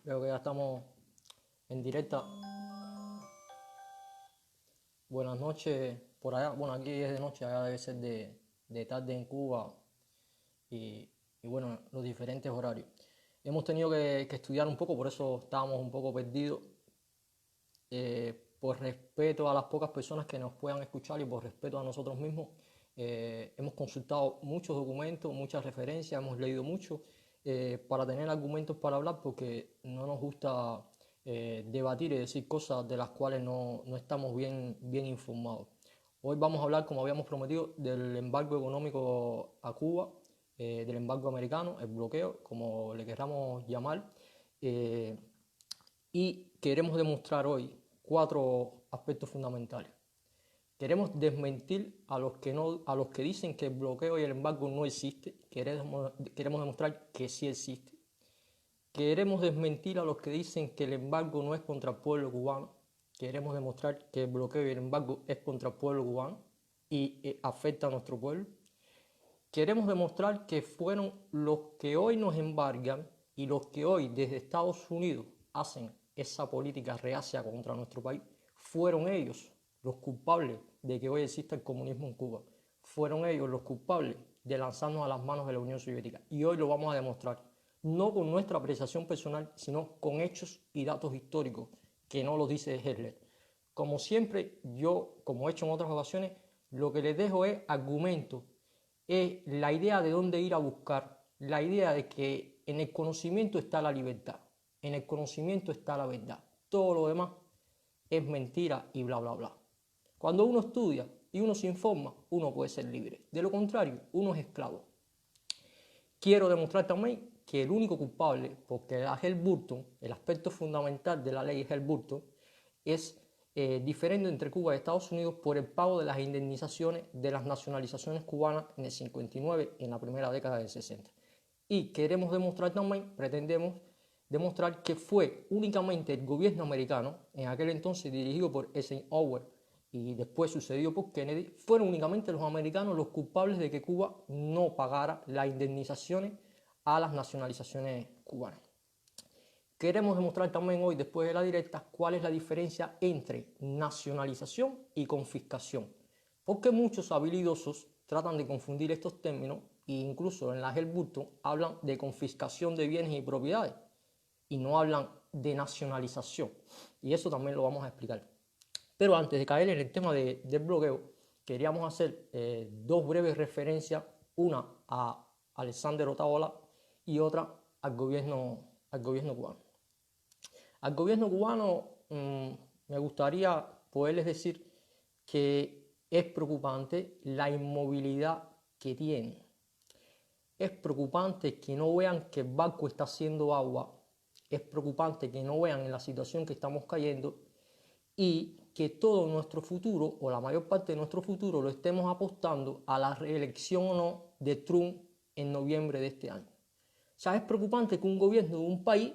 Creo que ya estamos en directa. Buenas noches por allá. Bueno, aquí es de noche, allá debe ser de tarde en Cuba y bueno, los diferentes horarios. Hemos tenido que estudiar un poco, por eso estábamos un poco perdidos. Por respeto a las pocas personas que nos puedan escuchar y por respeto a nosotros mismos, hemos consultado muchos documentos, muchas referencias, hemos leído mucho para tener argumentos para hablar porque no nos gusta debatir y decir cosas de las cuales no estamos bien informados. Hoy vamos a hablar, como habíamos prometido, del embargo económico a Cuba, del embargo americano, el bloqueo, como le queramos llamar. Eh, y queremos demostrar hoy 4 aspectos fundamentales. Queremos desmentir a los que dicen que el bloqueo y el embargo no existe. Queremos demostrar que sí existe. Queremos desmentir a los que dicen que el embargo no es contra el pueblo cubano. Queremos demostrar que el bloqueo y el embargo es contra el pueblo cubano y afecta a nuestro pueblo. Queremos demostrar que fueron los que hoy nos embargan y los que hoy desde Estados Unidos hacen esa política reacia contra nuestro país, fueron ellos los culpables de que hoy exista el comunismo en Cuba. Fueron ellos los culpables de lanzarnos a las manos de la Unión Soviética. Y hoy lo vamos a demostrar, no con nuestra apreciación personal, sino con hechos y datos históricos, que no los dice Hitler. Como siempre, yo, como he hecho en otras ocasiones, lo que les dejo es argumentos, es la idea de dónde ir a buscar, la idea de que en el conocimiento está la libertad, en el conocimiento está la verdad. Todo lo demás es mentira y bla, bla, bla. Cuando uno estudia y uno se informa, uno puede ser libre. De lo contrario, uno es esclavo. Quiero demostrar también que el único culpable, porque la Helms-Burton, el aspecto fundamental de la ley Helms-Burton, es diferente entre Cuba y Estados Unidos por el pago de las indemnizaciones de las nacionalizaciones cubanas en el 59, en la primera década del 60. Y queremos demostrar también, pretendemos demostrar que fue únicamente el gobierno americano, en aquel entonces dirigido por Eisenhower y después sucedido por Kennedy, fueron únicamente los americanos los culpables de que Cuba no pagara las indemnizaciones a las nacionalizaciones cubanas. Queremos demostrar también hoy, después de la directa, cuál es la diferencia entre nacionalización y confiscación. Porque muchos habilidosos tratan de confundir estos términos e incluso en la Helms-Burton hablan de confiscación de bienes y propiedades y no hablan de nacionalización. Y eso también lo vamos a explicar. Pero antes de caer en el tema del bloqueo, queríamos hacer 2 breves referencias, una a Alexander Otaola y otra al gobierno cubano. Al gobierno cubano me gustaría poderles decir que es preocupante la inmovilidad que tiene. Es preocupante que no vean que el barco está haciendo agua. Es preocupante que no vean en la situación que estamos cayendo y que todo nuestro futuro, o la mayor parte de nuestro futuro, lo estemos apostando a la reelección o no de Trump en noviembre de este año. O sea, es preocupante que un gobierno de un país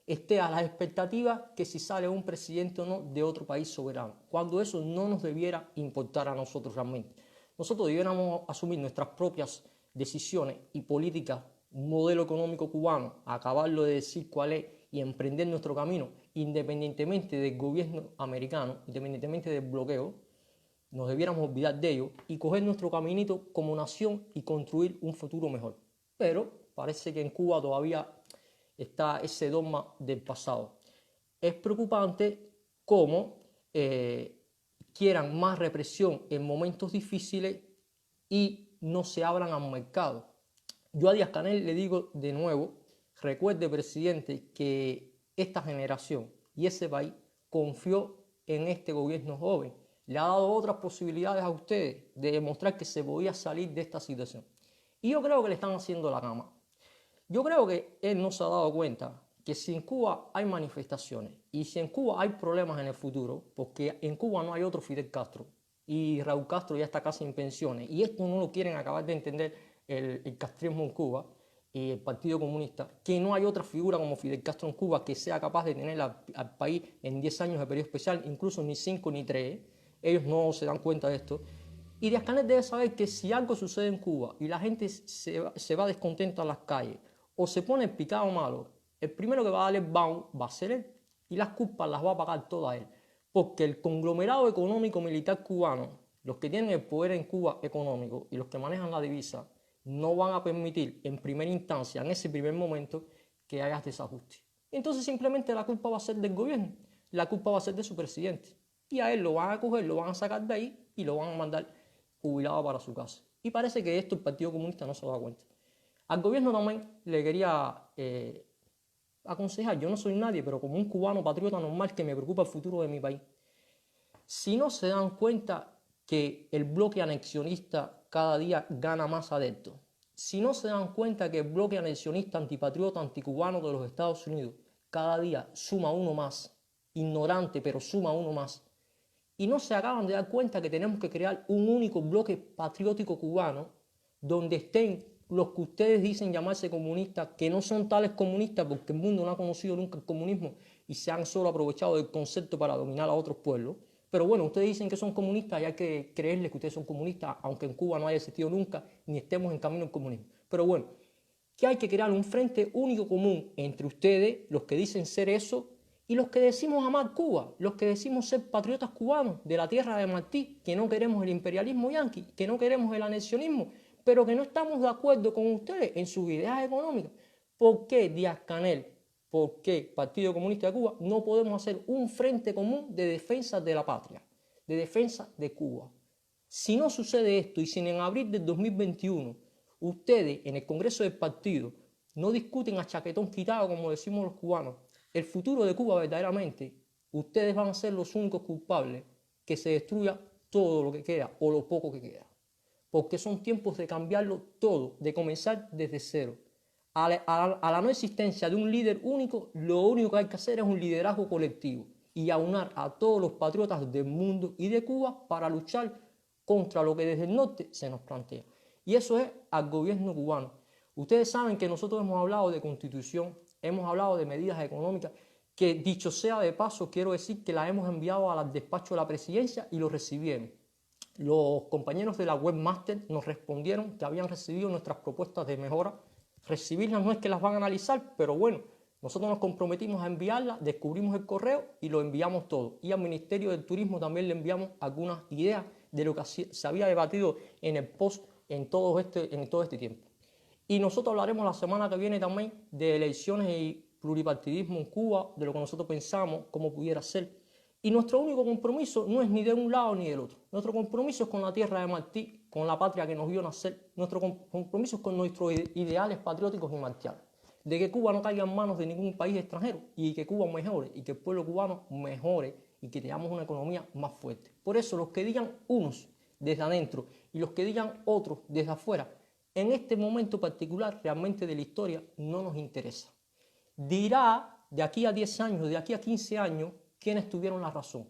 esté a las expectativas que si sale un presidente o no de otro país soberano, cuando eso no nos debiera importar a nosotros realmente. Nosotros debiéramos asumir nuestras propias decisiones y políticas, un modelo económico cubano, acabarlo de decir cuál es y emprender nuestro camino, independientemente del gobierno americano, independientemente del bloqueo. Nos debiéramos olvidar de ello y coger nuestro caminito como nación y construir un futuro mejor. Pero parece que en Cuba todavía está ese dogma del pasado. Es preocupante cómo quieran más represión en momentos difíciles y no se abran al mercado. Yo a Díaz-Canel le digo de nuevo, recuerde, presidente, que esta generación y ese país confió en este gobierno joven. Le ha dado otras posibilidades a ustedes de demostrar que se podía salir de esta situación. Y yo creo que le están haciendo la cama. Yo creo que él no se ha dado cuenta que si en Cuba hay manifestaciones y si en Cuba hay problemas en el futuro, porque en Cuba no hay otro Fidel Castro y Raúl Castro ya está casi en pensiones y esto no lo quieren acabar de entender el castrismo en Cuba y el Partido Comunista, que no hay otra figura como Fidel Castro en Cuba que sea capaz de tener al país en 10 años de periodo especial, incluso ni 5 ni 3, ellos no se dan cuenta de esto. Y Díaz-Canel debe saber que si algo sucede en Cuba y la gente se va descontenta a las calles o se pone el picado malo el primero que va a dar el bound va a ser él y las culpas las va a pagar todas él. Porque el conglomerado económico militar cubano, los que tienen el poder en Cuba económico y los que manejan la divisa, no van a permitir en primera instancia, en ese primer momento, que haya desajuste. Entonces simplemente la culpa va a ser del gobierno, la culpa va a ser de su presidente. Y a él lo van a coger, lo van a sacar de ahí y lo van a mandar jubilado para su casa. Y parece que esto el Partido Comunista no se da cuenta. Al gobierno también le quería aconsejar, yo no soy nadie, pero como un cubano patriota normal que me preocupa el futuro de mi país. Si no se dan cuenta que el bloque anexionista cada día gana más adeptos, si no se dan cuenta que el bloque anexionista, antipatriota, anticubano de los Estados Unidos cada día suma uno más, ignorante, pero suma uno más, y no se acaban de dar cuenta que tenemos que crear un único bloque patriótico cubano donde estén los que ustedes dicen llamarse comunistas, que no son tales comunistas porque el mundo no ha conocido nunca el comunismo y se han solo aprovechado del concepto para dominar a otros pueblos. Pero bueno, ustedes dicen que son comunistas y hay que creerles que ustedes son comunistas, aunque en Cuba no haya existido nunca ni estemos en camino al comunismo. Pero bueno, que hay que crear un frente único común entre ustedes, los que dicen ser eso, y los que decimos amar Cuba, los que decimos ser patriotas cubanos de la tierra de Martí, que no queremos el imperialismo yanqui, que no queremos el anexionismo, pero que no estamos de acuerdo con ustedes en sus ideas económicas. ¿Por qué Díaz-Canel? ¿Por qué Partido Comunista de Cuba no podemos hacer un frente común de defensa de la patria, de defensa de Cuba? Si no sucede esto y si en abril del 2021 ustedes en el Congreso del partido no discuten a chaquetón quitado, como decimos los cubanos, el futuro de Cuba verdaderamente, ustedes van a ser los únicos culpables que se destruya todo lo que queda o lo poco que queda. Porque son tiempos de cambiarlo todo, de comenzar desde cero. A la no existencia de un líder único, lo único que hay que hacer es un liderazgo colectivo y aunar a todos los patriotas del mundo y de Cuba para luchar contra lo que desde el norte se nos plantea. Y eso es al gobierno cubano. Ustedes saben que nosotros hemos hablado de constitución, hemos hablado de medidas económicas, que dicho sea de paso, quiero decir que las hemos enviado al despacho de la presidencia y lo recibieron. Los compañeros de la webmaster nos respondieron que habían recibido nuestras propuestas de mejora. Recibirlas no es que las van a analizar, pero bueno, nosotros nos comprometimos a enviarlas, descubrimos el correo y lo enviamos todo. Y al Ministerio del Turismo también le enviamos algunas ideas de lo que se había debatido en el post en todo este tiempo. Y nosotros hablaremos la semana que viene también de elecciones y pluripartidismo en Cuba, de lo que nosotros pensamos, cómo pudiera ser. Y nuestro único compromiso no es ni de un lado ni del otro. Nuestro compromiso es con la tierra de Martí, con la patria que nos vio nacer. Nuestro compromiso es con nuestros ideales patrióticos y marciales. De que Cuba no caiga en manos de ningún país extranjero y que Cuba mejore y que el pueblo cubano mejore y que tengamos una economía más fuerte. Por eso los que digan unos desde adentro y los que digan otros desde afuera, en este momento particular realmente de la historia no nos interesa. Dirá de aquí a 10 años, de aquí a 15 años, quiénes tuvieron la razón.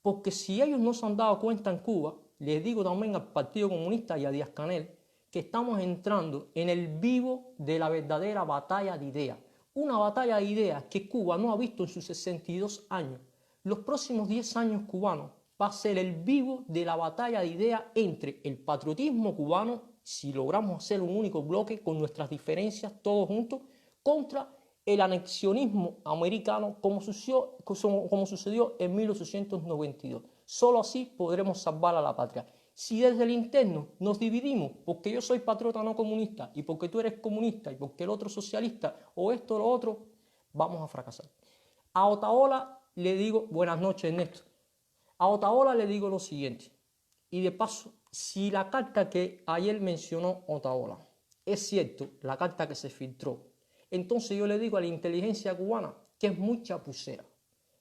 Porque si ellos no se han dado cuenta en Cuba, les digo también al Partido Comunista y a Díaz-Canel que estamos entrando en el vivo de la verdadera batalla de ideas. Una batalla de ideas que Cuba no ha visto en sus 62 años. Los próximos 10 años cubanos va a ser el vivo de la batalla de ideas entre el patriotismo cubano, si logramos hacer un único bloque con nuestras diferencias todos juntos, contra el anexionismo americano como sucedió en 1892. Solo así podremos salvar a la patria. Si desde el interno nos dividimos porque yo soy patriota no comunista y porque tú eres comunista y porque el otro socialista o esto o lo otro, vamos a fracasar. A Otaola le digo, buenas noches Ernesto, a Otaola le digo lo siguiente, y de paso, si la carta que ayer mencionó Otaola es cierto, la carta que se filtró, entonces yo le digo a la inteligencia cubana que es muy chapucera,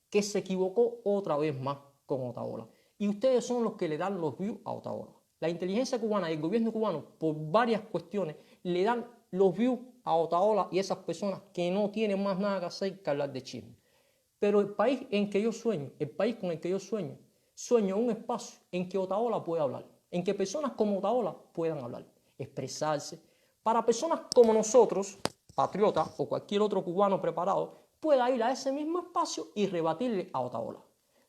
que se equivocó otra vez más con Otaola. Y ustedes son los que le dan los views a Otaola. La inteligencia cubana y el gobierno cubano, por varias cuestiones, le dan los views a Otaola y a esas personas que no tienen más nada que hacer que hablar de chisme. Pero el país en que yo sueño, el país con el que yo sueño un espacio en que Otaola pueda hablar, en que personas como Otaola puedan hablar, expresarse, para personas como nosotros, patriotas o cualquier otro cubano preparado, pueda ir a ese mismo espacio y rebatirle a Otaola.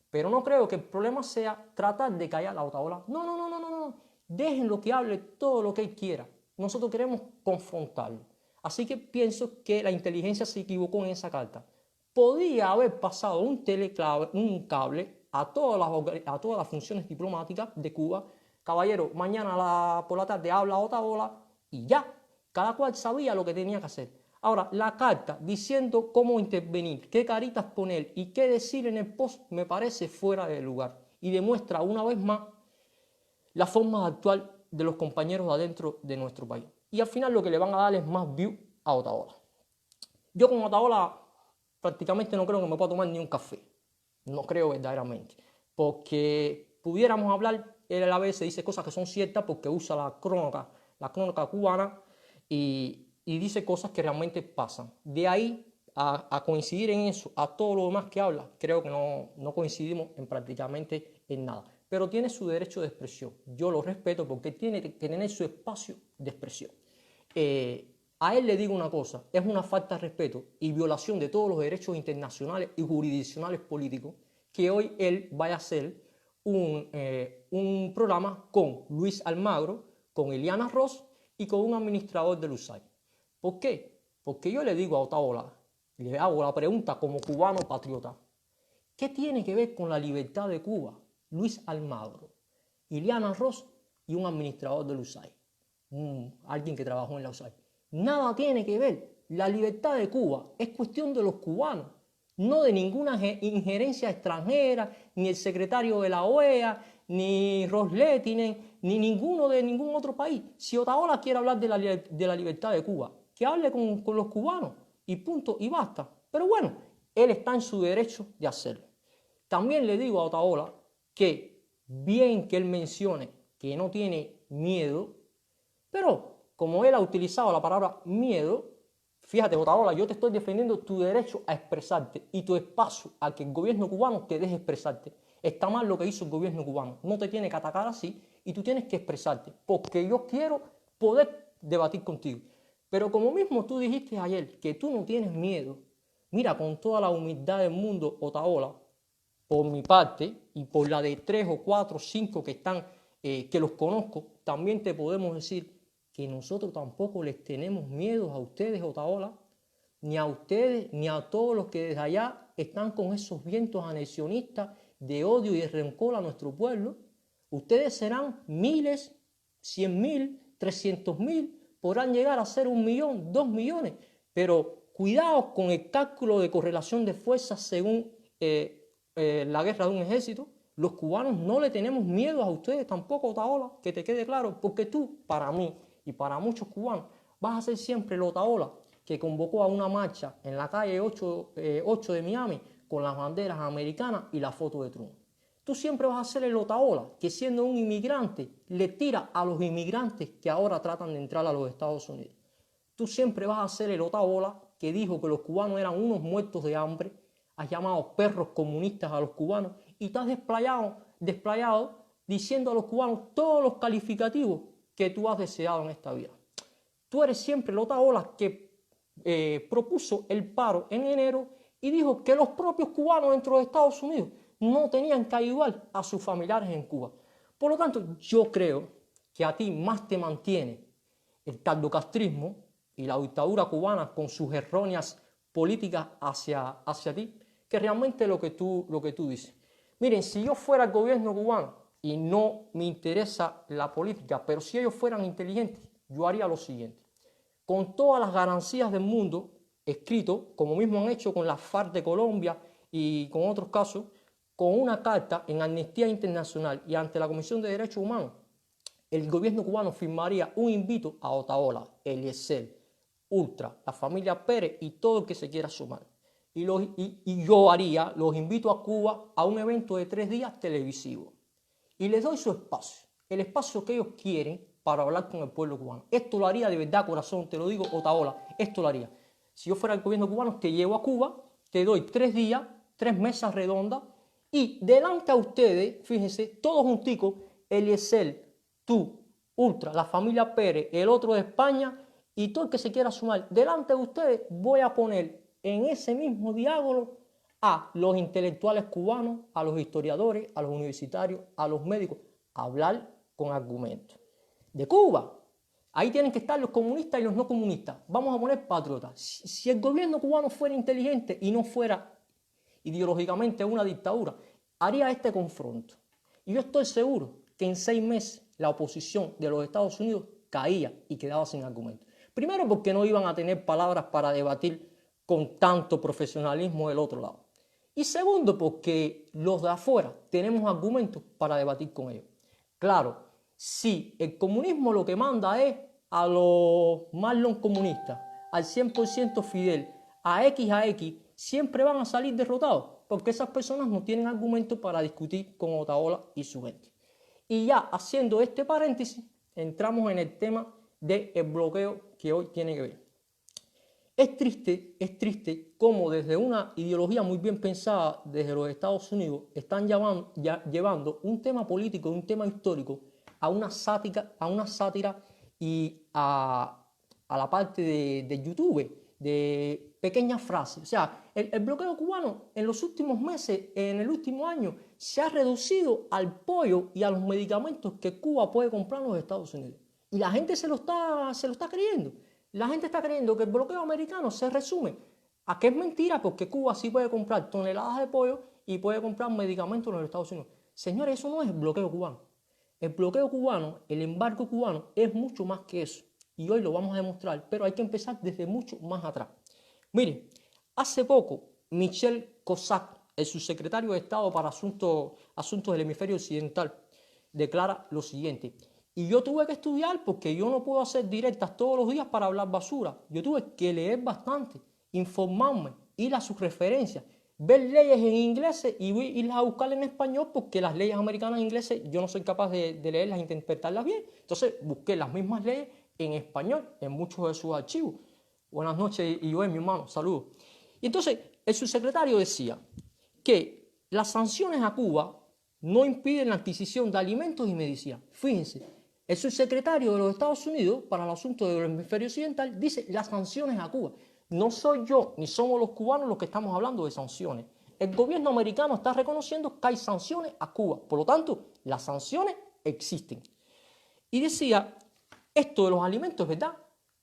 Pero no creo que el problema sea tratar de callar a Otaola. No. Déjenlo que hable todo lo que él quiera. Nosotros queremos confrontarlo. Así que pienso que la inteligencia se equivocó en esa carta. Podía haber pasado un cable a todas las funciones diplomáticas de Cuba. Caballero, mañana por la tarde habla Otaola y ya. Cada cual sabía lo que tenía que hacer. Ahora, la carta diciendo cómo intervenir, qué caritas poner y qué decir en el post me parece fuera de lugar. Y demuestra una vez más la forma actual de los compañeros de adentro de nuestro país. Y al final lo que le van a dar es más view a Otaola. Yo con Otaola prácticamente no creo que me pueda tomar ni un café. No creo verdaderamente. Porque pudiéramos hablar, él a veces dice cosas que son ciertas porque usa la crónica cubana y dice cosas que realmente pasan. De ahí a coincidir en eso, a todo lo demás que habla, creo que no coincidimos en prácticamente en nada. Pero tiene su derecho de expresión. Yo lo respeto porque tiene que tener su espacio de expresión. A él le digo una cosa, es una falta de respeto y violación de todos los derechos internacionales y jurisdiccionales políticos que hoy él vaya a hacer un programa con Luis Almagro, con Eliana Ross y con un administrador del USAID. ¿Por qué? Porque yo le digo a Otaola, le hago la pregunta como cubano patriota, ¿qué tiene que ver con la libertad de Cuba? Luis Almagro, Eliana Ross y un administrador del USAID, alguien que trabajó en la USAID. Nada tiene que ver. La libertad de Cuba es cuestión de los cubanos, no de ninguna injerencia extranjera, ni el secretario de la OEA, ni Roslettinen, ni ninguno de ningún otro país. Si Otaola quiere hablar de la libertad de Cuba, que hable con los cubanos y punto y basta. Pero bueno, él está en su derecho de hacerlo. También le digo a Otaola que bien que él mencione que no tiene miedo, pero como él ha utilizado la palabra miedo, fíjate, Otaola, yo te estoy defendiendo tu derecho a expresarte y tu espacio a que el gobierno cubano te deje expresarte. Está mal lo que hizo el gobierno cubano, no te tiene que atacar así y tú tienes que expresarte, porque yo quiero poder debatir contigo. Pero como mismo tú dijiste ayer que tú no tienes miedo, mira, con toda la humildad del mundo, Otaola, por mi parte y por la de 3 o 4 o 5 que están, que los conozco, también te podemos decir que nosotros tampoco les tenemos miedo a ustedes, Otaola, ni a ustedes, ni a todos los que desde allá están con esos vientos anexionistas de odio y de rencor a nuestro pueblo. Ustedes serán miles, 100.000, 300.000, podrán llegar a ser 1 millón, 2 millones, pero cuidado con el cálculo de correlación de fuerzas según la guerra de un ejército. Los cubanos no le tenemos miedo a ustedes tampoco, Otaola, que te quede claro, porque tú, para mí y para muchos cubanos, vas a ser siempre el Otaola que convocó a una marcha en la calle 8 de Miami con las banderas americanas y la foto de Trump. Tú siempre vas a ser el Otaola que, siendo un inmigrante, le tira a los inmigrantes que ahora tratan de entrar a los Estados Unidos. Tú siempre vas a ser el Otaola que dijo que los cubanos eran unos muertos de hambre, has llamado perros comunistas a los cubanos y te has desplayado diciendo a los cubanos todos los calificativos que tú has deseado en esta vida. Tú eres siempre el Otaola que propuso el paro en enero y dijo que los propios cubanos dentro de Estados Unidos no tenían que ayudar a sus familiares en Cuba. Por lo tanto, yo creo que a ti más te mantiene el tardocastrismo y la dictadura cubana con sus erróneas políticas hacia ti, que realmente lo que tú dices. Miren, si yo fuera el gobierno cubano y no me interesa la política, pero si ellos fueran inteligentes, yo haría lo siguiente. Con todas las garantías del mundo, escrito, como mismo han hecho con la FARC de Colombia y con otros casos, con una carta en Amnistía Internacional y ante la Comisión de Derechos Humanos, el gobierno cubano firmaría un invito a Otaola, Eliezer, Ultra, la familia Pérez y todo el que se quiera sumar. Y yo haría, los invito a Cuba a un evento de 3 días televisivo. Y les doy su espacio, el espacio que ellos quieren para hablar con el pueblo cubano. Esto lo haría de verdad, corazón, te lo digo, Otaola, esto lo haría. Si yo fuera el gobierno cubano, te llevo a Cuba, te doy 3 días, 3 mesas redondas, y delante a ustedes, fíjense, todos junticos, Eliezer, tú, Ultra, la familia Pérez, el otro de España, y todo el que se quiera sumar, delante de ustedes voy a poner en ese mismo diálogo a los intelectuales cubanos, a los historiadores, a los universitarios, a los médicos, a hablar con argumentos. De Cuba, Ahí tienen que estar los comunistas y los no comunistas. Vamos a poner patriotas. Si el gobierno cubano fuera inteligente y no fuera ideológicamente una dictadura, haría este confronto. Y yo estoy seguro que en 6 meses la oposición de los Estados Unidos caía y quedaba sin argumentos. Primero porque no iban a tener palabras para debatir con tanto profesionalismo del otro lado. Y segundo porque los de afuera tenemos argumentos para debatir con ellos. Claro, si el comunismo lo que manda es a los Marlon comunistas, al 100% Fidel, a X, siempre van a salir derrotados, porque esas personas no tienen argumentos para discutir con Otaola y su gente. Y ya haciendo este paréntesis, entramos en el tema del bloqueo que hoy tiene que ver. Es triste cómo desde una ideología muy bien pensada desde los Estados Unidos están llevando un tema político, un tema histórico a una sátira y a la parte de YouTube, de pequeñas frases. O sea, el bloqueo cubano en los últimos meses, en el último año, se ha reducido al pollo y a los medicamentos que Cuba puede comprar en los Estados Unidos. Y la gente se lo está creyendo. La gente está creyendo que el bloqueo americano se resume a que es mentira porque Cuba sí puede comprar toneladas de pollo y puede comprar medicamentos en los Estados Unidos. Señores, eso no es el bloqueo cubano. El bloqueo cubano, el embargo cubano es mucho más que eso. Y hoy lo vamos a demostrar, pero hay que empezar desde mucho más atrás. Miren, hace poco Michel Cossack, el subsecretario de Estado para Asuntos del Hemisferio Occidental, declara lo siguiente. Y yo tuve que estudiar porque yo no puedo hacer directas todos los días para hablar basura. Yo tuve que leer bastante, informarme, ir a sus referencias, ver leyes en inglés y irlas a buscar en español porque las leyes americanas e inglesas yo no soy capaz de leerlas e interpretarlas bien. Entonces busqué las mismas leyes en español en muchos de sus archivos. Buenas noches, y yo, mi hermano, saludos. Y entonces el subsecretario decía que las sanciones a Cuba no impiden la adquisición de alimentos y medicinas. Fíjense. El subsecretario de los Estados Unidos para el asunto del hemisferio occidental dice las sanciones a Cuba. No soy yo ni somos los cubanos los que estamos hablando de sanciones. El gobierno americano está reconociendo que hay sanciones a Cuba. Por lo tanto, las sanciones existen. Y decía, esto de los alimentos, ¿verdad?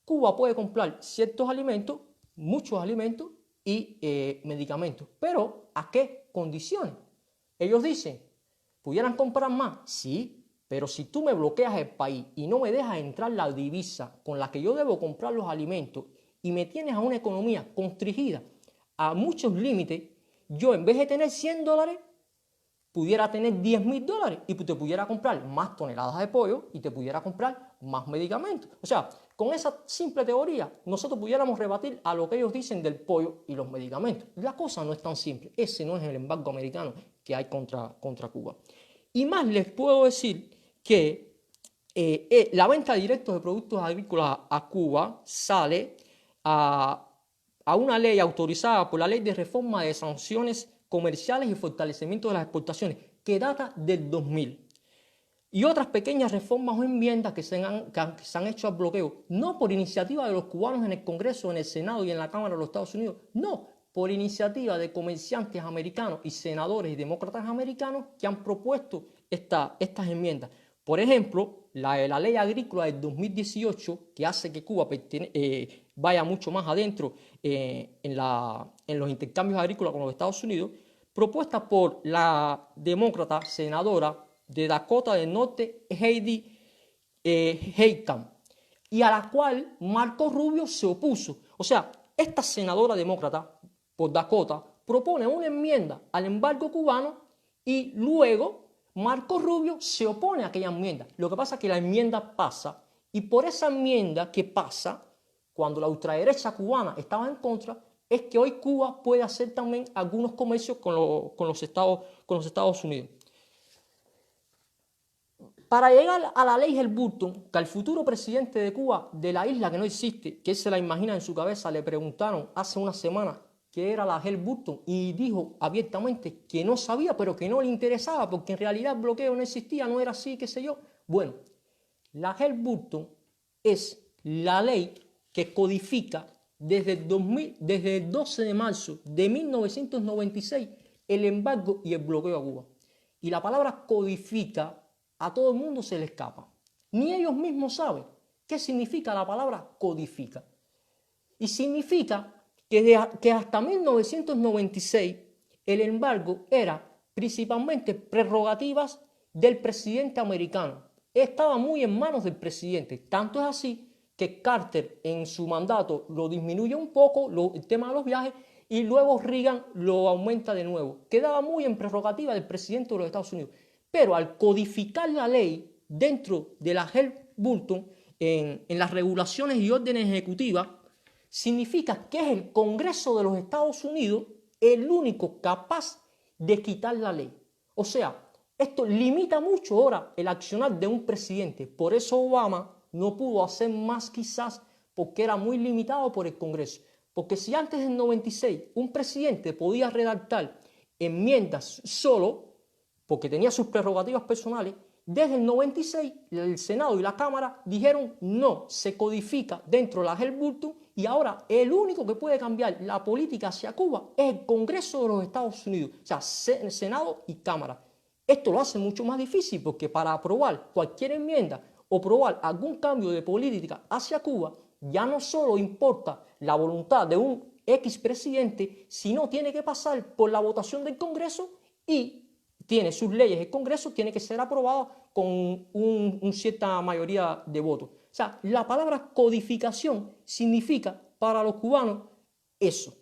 Cuba puede comprar ciertos alimentos, muchos alimentos y medicamentos. Pero, ¿a qué condiciones? Ellos dicen, ¿pudieran comprar más? Sí. Pero si tú me bloqueas el país y no me dejas entrar la divisa con la que yo debo comprar los alimentos y me tienes a una economía constringida a muchos límites, yo en vez de tener $100, pudiera tener $10.000 y te pudiera comprar más toneladas de pollo y te pudiera comprar más medicamentos. O sea, con esa simple teoría, nosotros pudiéramos rebatir a lo que ellos dicen del pollo y los medicamentos. La cosa no es tan simple. Ese no es el embargo americano que hay contra Cuba. Y más les puedo decir que la venta directa de productos agrícolas a Cuba sale a una ley autorizada por la Ley de Reforma de Sanciones Comerciales y Fortalecimiento de las Exportaciones, que data del 2000. Y otras pequeñas reformas o enmiendas que se han hecho al bloqueo, no por iniciativa de los cubanos en el Congreso, en el Senado y en la Cámara de los Estados Unidos, no, por iniciativa de comerciantes americanos y senadores y demócratas americanos que han propuesto estas enmiendas. Por ejemplo, la ley agrícola del 2018, que hace que Cuba vaya mucho más adentro en los intercambios agrícolas con los Estados Unidos, propuesta por la demócrata senadora de Dakota del Norte, Heidi Heitkamp, y a la cual Marco Rubio se opuso. O sea, esta senadora demócrata por Dakota propone una enmienda al embargo cubano y luego Marco Rubio se opone a aquella enmienda. Lo que pasa es que la enmienda pasa y por esa enmienda que pasa, cuando la ultraderecha cubana estaba en contra, es que hoy Cuba puede hacer también algunos comercios con los Estados Unidos. Para llegar a la ley Helms-Burton, que al futuro presidente de Cuba, de la isla que no existe, que él se la imagina en su cabeza, le preguntaron hace una semana qué era la Helms-Burton y dijo abiertamente que no sabía, pero que no le interesaba, porque en realidad el bloqueo no existía, no era así, qué sé yo. Bueno, la Helms-Burton es la ley que codifica desde el 12 de marzo de 1996 el embargo y el bloqueo a Cuba. Y la palabra codifica a todo el mundo se le escapa. Ni ellos mismos saben ¿Qué significa la palabra codifica? Y significa que hasta 1996 el embargo era principalmente prerrogativas del presidente americano. Estaba muy en manos del presidente. Tanto es así que Carter en su mandato lo disminuye un poco, el tema de los viajes, y luego Reagan lo aumenta de nuevo. Quedaba muy en prerrogativa del presidente de los Estados Unidos. Pero al codificar la ley dentro de la Helms-Burton, en las regulaciones y órdenes ejecutivas, significa que es el Congreso de los Estados Unidos el único capaz de quitar la ley. O sea, esto limita mucho ahora el accionar de un presidente. Por eso Obama no pudo hacer más quizás porque era muy limitado por el Congreso. Porque si antes del 96 un presidente podía redactar enmiendas solo, porque tenía sus prerrogativas personales, desde el 96 el Senado y la Cámara dijeron no, se codifica dentro de la Helms-Burton y ahora el único que puede cambiar la política hacia Cuba es el Congreso de los Estados Unidos, o sea, Senado y Cámara. Esto lo hace mucho más difícil porque para aprobar cualquier enmienda o aprobar algún cambio de política hacia Cuba, ya no solo importa la voluntad de un X presidente, sino tiene que pasar por la votación del Congreso y tiene sus leyes, el Congreso tiene que ser aprobado con una cierta mayoría de votos. O sea, la palabra codificación significa para los cubanos eso,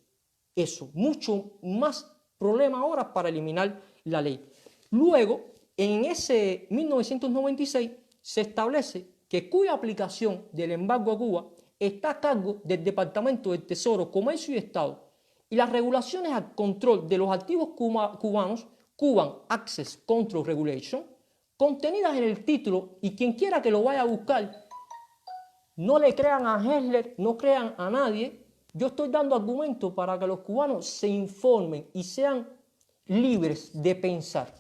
mucho más problema ahora para eliminar la ley. Luego, en ese 1996, se establece que cuya aplicación del embargo a Cuba está a cargo del Departamento del Tesoro, Comercio y Estado, y las regulaciones al control de los activos cubanos, Cuban Access Control Regulation, contenidas en el título, y quien quiera que lo vaya a buscar, no le crean a Hessler, no crean a nadie. Yo estoy dando argumentos para que los cubanos se informen y sean libres de pensar.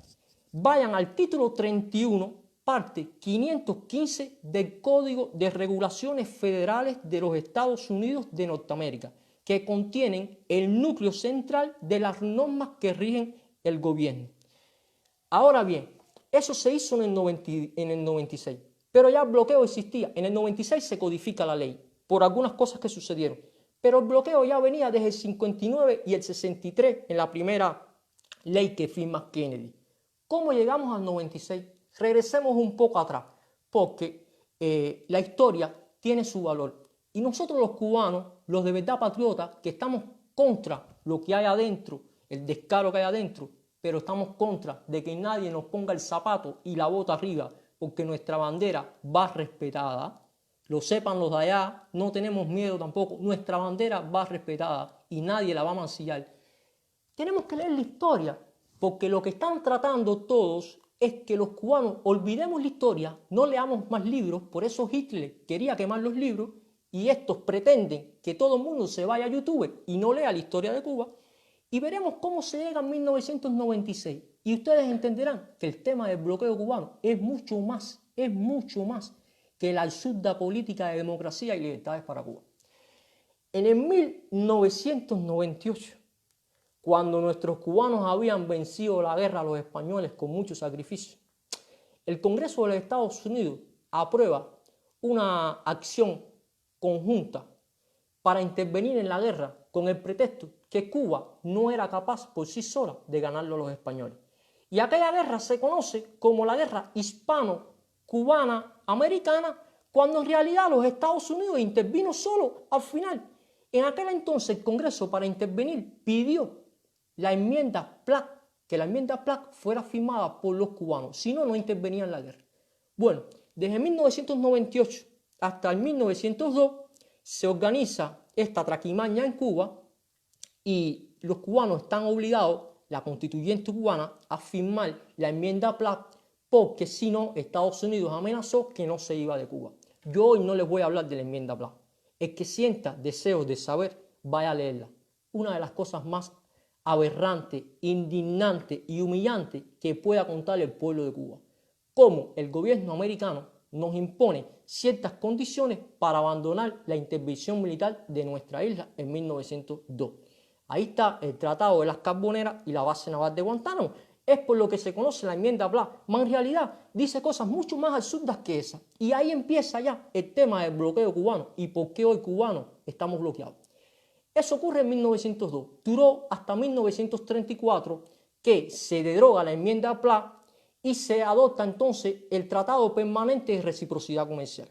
Vayan al título 31, parte 515 del Código de Regulaciones Federales de los Estados Unidos de Norteamérica, que contienen el núcleo central de las normas que rigen el gobierno. Ahora bien, eso se hizo en el 96, pero ya el bloqueo existía. En el 96 se codifica la ley por algunas cosas que sucedieron, pero el bloqueo ya venía desde el 59 y el 63 en la primera ley que firma Kennedy. ¿Cómo llegamos al 96? Regresemos un poco atrás, porque la historia tiene su valor. Y nosotros los cubanos, los de verdad patriotas, que estamos contra lo que hay adentro, el descaro que hay adentro, pero estamos contra de que nadie nos ponga el zapato y la bota arriba, porque nuestra bandera va respetada. Lo sepan los de allá, no tenemos miedo tampoco. Nuestra bandera va respetada y nadie la va a mancillar. Tenemos que leer la historia, porque lo que están tratando todos es que los cubanos olvidemos la historia, no leamos más libros. Por eso Hitler quería quemar los libros y estos pretenden que todo el mundo se vaya a YouTube y no lea la historia de Cuba. Y veremos cómo se llega en 1996. Y ustedes entenderán que el tema del bloqueo cubano es mucho más que la absurda política de democracia y libertades para Cuba. En el 1998, cuando nuestros cubanos habían vencido la guerra a los españoles con mucho sacrificio, el Congreso de los Estados Unidos aprueba una acción conjunta para intervenir en la guerra con el pretexto que Cuba no era capaz por sí sola de ganarlo a los españoles. Y aquella guerra se conoce como la guerra hispano-cubana-americana, cuando en realidad los Estados Unidos intervino solo al final. En aquel entonces el Congreso, para intervenir, pidió la enmienda Platt, que la enmienda Platt fuera firmada por los cubanos, si no, no intervenía en la guerra. Bueno, desde 1998 hasta el 1902 se organiza esta traquimaña en Cuba y los cubanos están obligados, la constituyente cubana, a firmar la enmienda Platt, porque si no, Estados Unidos amenazó que no se iba de Cuba. Yo hoy no les voy a hablar de la enmienda Platt. El que sienta deseos de saber, vaya a leerla. Una de las cosas más aberrantes, indignantes y humillantes que pueda contar el pueblo de Cuba. Cómo el gobierno americano nos impone ciertas condiciones para abandonar la intervención militar de nuestra isla en 1902. Ahí está el Tratado de las Carboneras y la base naval de Guantánamo. Es por lo que se conoce la enmienda Bla, mas en realidad dice cosas mucho más absurdas que esas. Y ahí empieza ya el tema del bloqueo cubano y por qué hoy cubanos estamos bloqueados. Eso ocurre en 1902, duró hasta 1934 que se deroga la enmienda Bla y se adopta entonces el Tratado Permanente de Reciprocidad Comercial.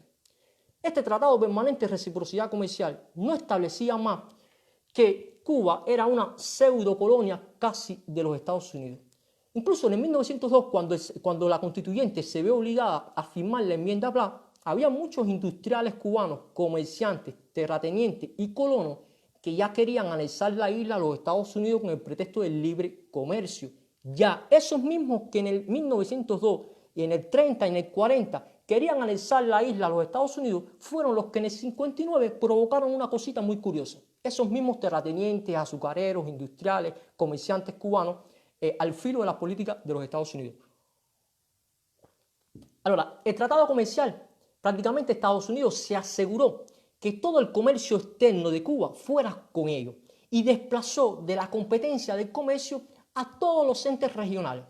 Este Tratado Permanente de Reciprocidad Comercial no establecía más que Cuba era una pseudo colonia casi de los Estados Unidos. Incluso en el 1902, cuando la constituyente se ve obligada a firmar la enmienda Bla, había muchos industriales cubanos, comerciantes, terratenientes y colonos que ya querían anexar la isla a los Estados Unidos con el pretexto del libre comercio. Ya esos mismos que en el 1902 y en el 30 y en el 40 querían anexar la isla a los Estados Unidos fueron los que en el 59 provocaron una cosita muy curiosa. Esos mismos terratenientes, azucareros, industriales, comerciantes cubanos al filo de la política de los Estados Unidos. Ahora, el tratado comercial, prácticamente Estados Unidos se aseguró que todo el comercio externo de Cuba fuera con ellos y desplazó de la competencia del comercio a todos los entes regionales.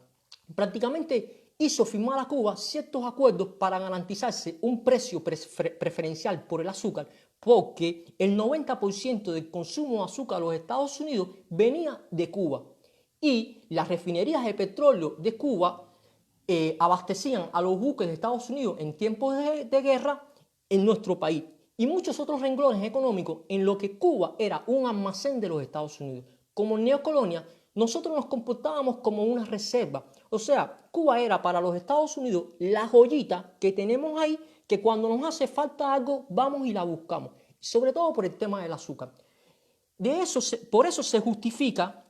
Prácticamente hizo firmar a Cuba ciertos acuerdos para garantizarse un precio preferencial por el azúcar, porque el 90% del consumo de azúcar de los Estados Unidos venía de Cuba y las refinerías de petróleo de Cuba abastecían a los buques de Estados Unidos en tiempos de guerra en nuestro país y muchos otros renglones económicos en lo que Cuba era un almacén de los Estados Unidos. Como neocolonia, nosotros nos comportábamos como una reserva. O sea, Cuba era para los Estados Unidos la joyita que tenemos ahí, que cuando nos hace falta algo, vamos y la buscamos. Sobre todo por el tema del azúcar. Por eso se justifica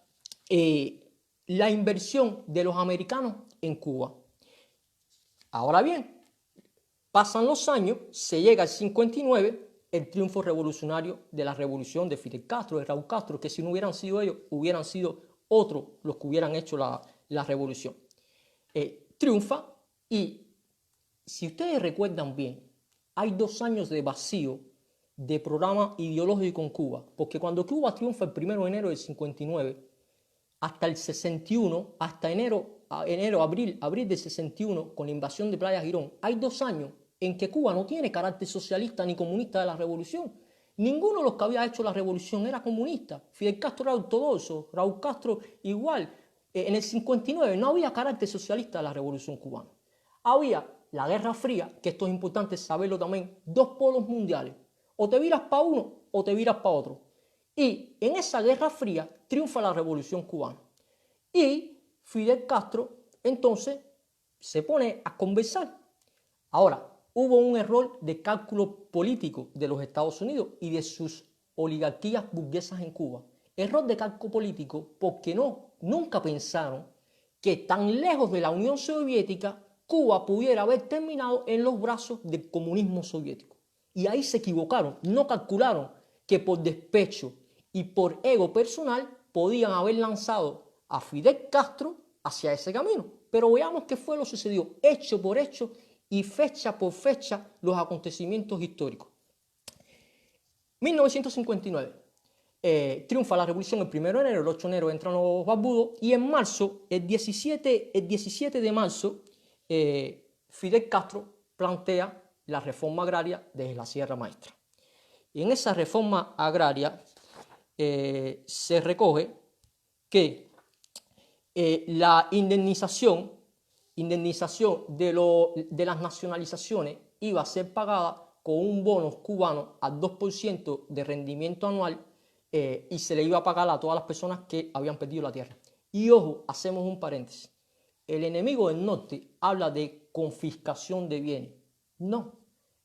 la inversión de los americanos en Cuba. Ahora bien, pasan los años, se llega al 59, el triunfo revolucionario de la revolución de Fidel Castro, de Raúl Castro, que si no hubieran sido ellos, hubieran sido otros los que hubieran hecho la revolución. Triunfa y, si ustedes recuerdan bien, hay 2 años de vacío de programa ideológico en Cuba, porque cuando Cuba triunfa el 1 de enero del 59, hasta el 61, hasta abril del 61, con la invasión de Playa Girón, hay 2 años en que Cuba no tiene carácter socialista ni comunista de la revolución. Ninguno de los que había hecho la revolución era comunista. Fidel Castro era ortodoxo, Raúl Castro igual. En el 59 no había carácter socialista de la revolución cubana. Había la Guerra Fría, que esto es importante saberlo también, 2 polos mundiales. O te viras para uno o te viras para otro. Y en esa Guerra Fría triunfa la revolución cubana. Y Fidel Castro entonces se pone a conversar. Ahora, hubo un error de cálculo político de los Estados Unidos y de sus oligarquías burguesas en Cuba. Error de cálculo político porque nunca pensaron que tan lejos de la Unión Soviética Cuba pudiera haber terminado en los brazos del comunismo soviético. Y ahí se equivocaron, no calcularon que por despecho y por ego personal podían haber lanzado a Fidel Castro hacia ese camino. Pero veamos qué fue lo que sucedió, hecho por hecho y fecha por fecha, los acontecimientos históricos. 1959, triunfa la revolución el 1 de enero, el 8 de enero entran los barbudos y en marzo, el 17 de marzo, Fidel Castro plantea la reforma agraria desde la Sierra Maestra. Y en esa reforma agraria se recoge que la indemnización de las nacionalizaciones iba a ser pagada con un bono cubano al 2% de rendimiento anual y se le iba a pagar a todas las personas que habían perdido la tierra. Y ojo, hacemos un paréntesis. El enemigo del norte habla de confiscación de bienes. No,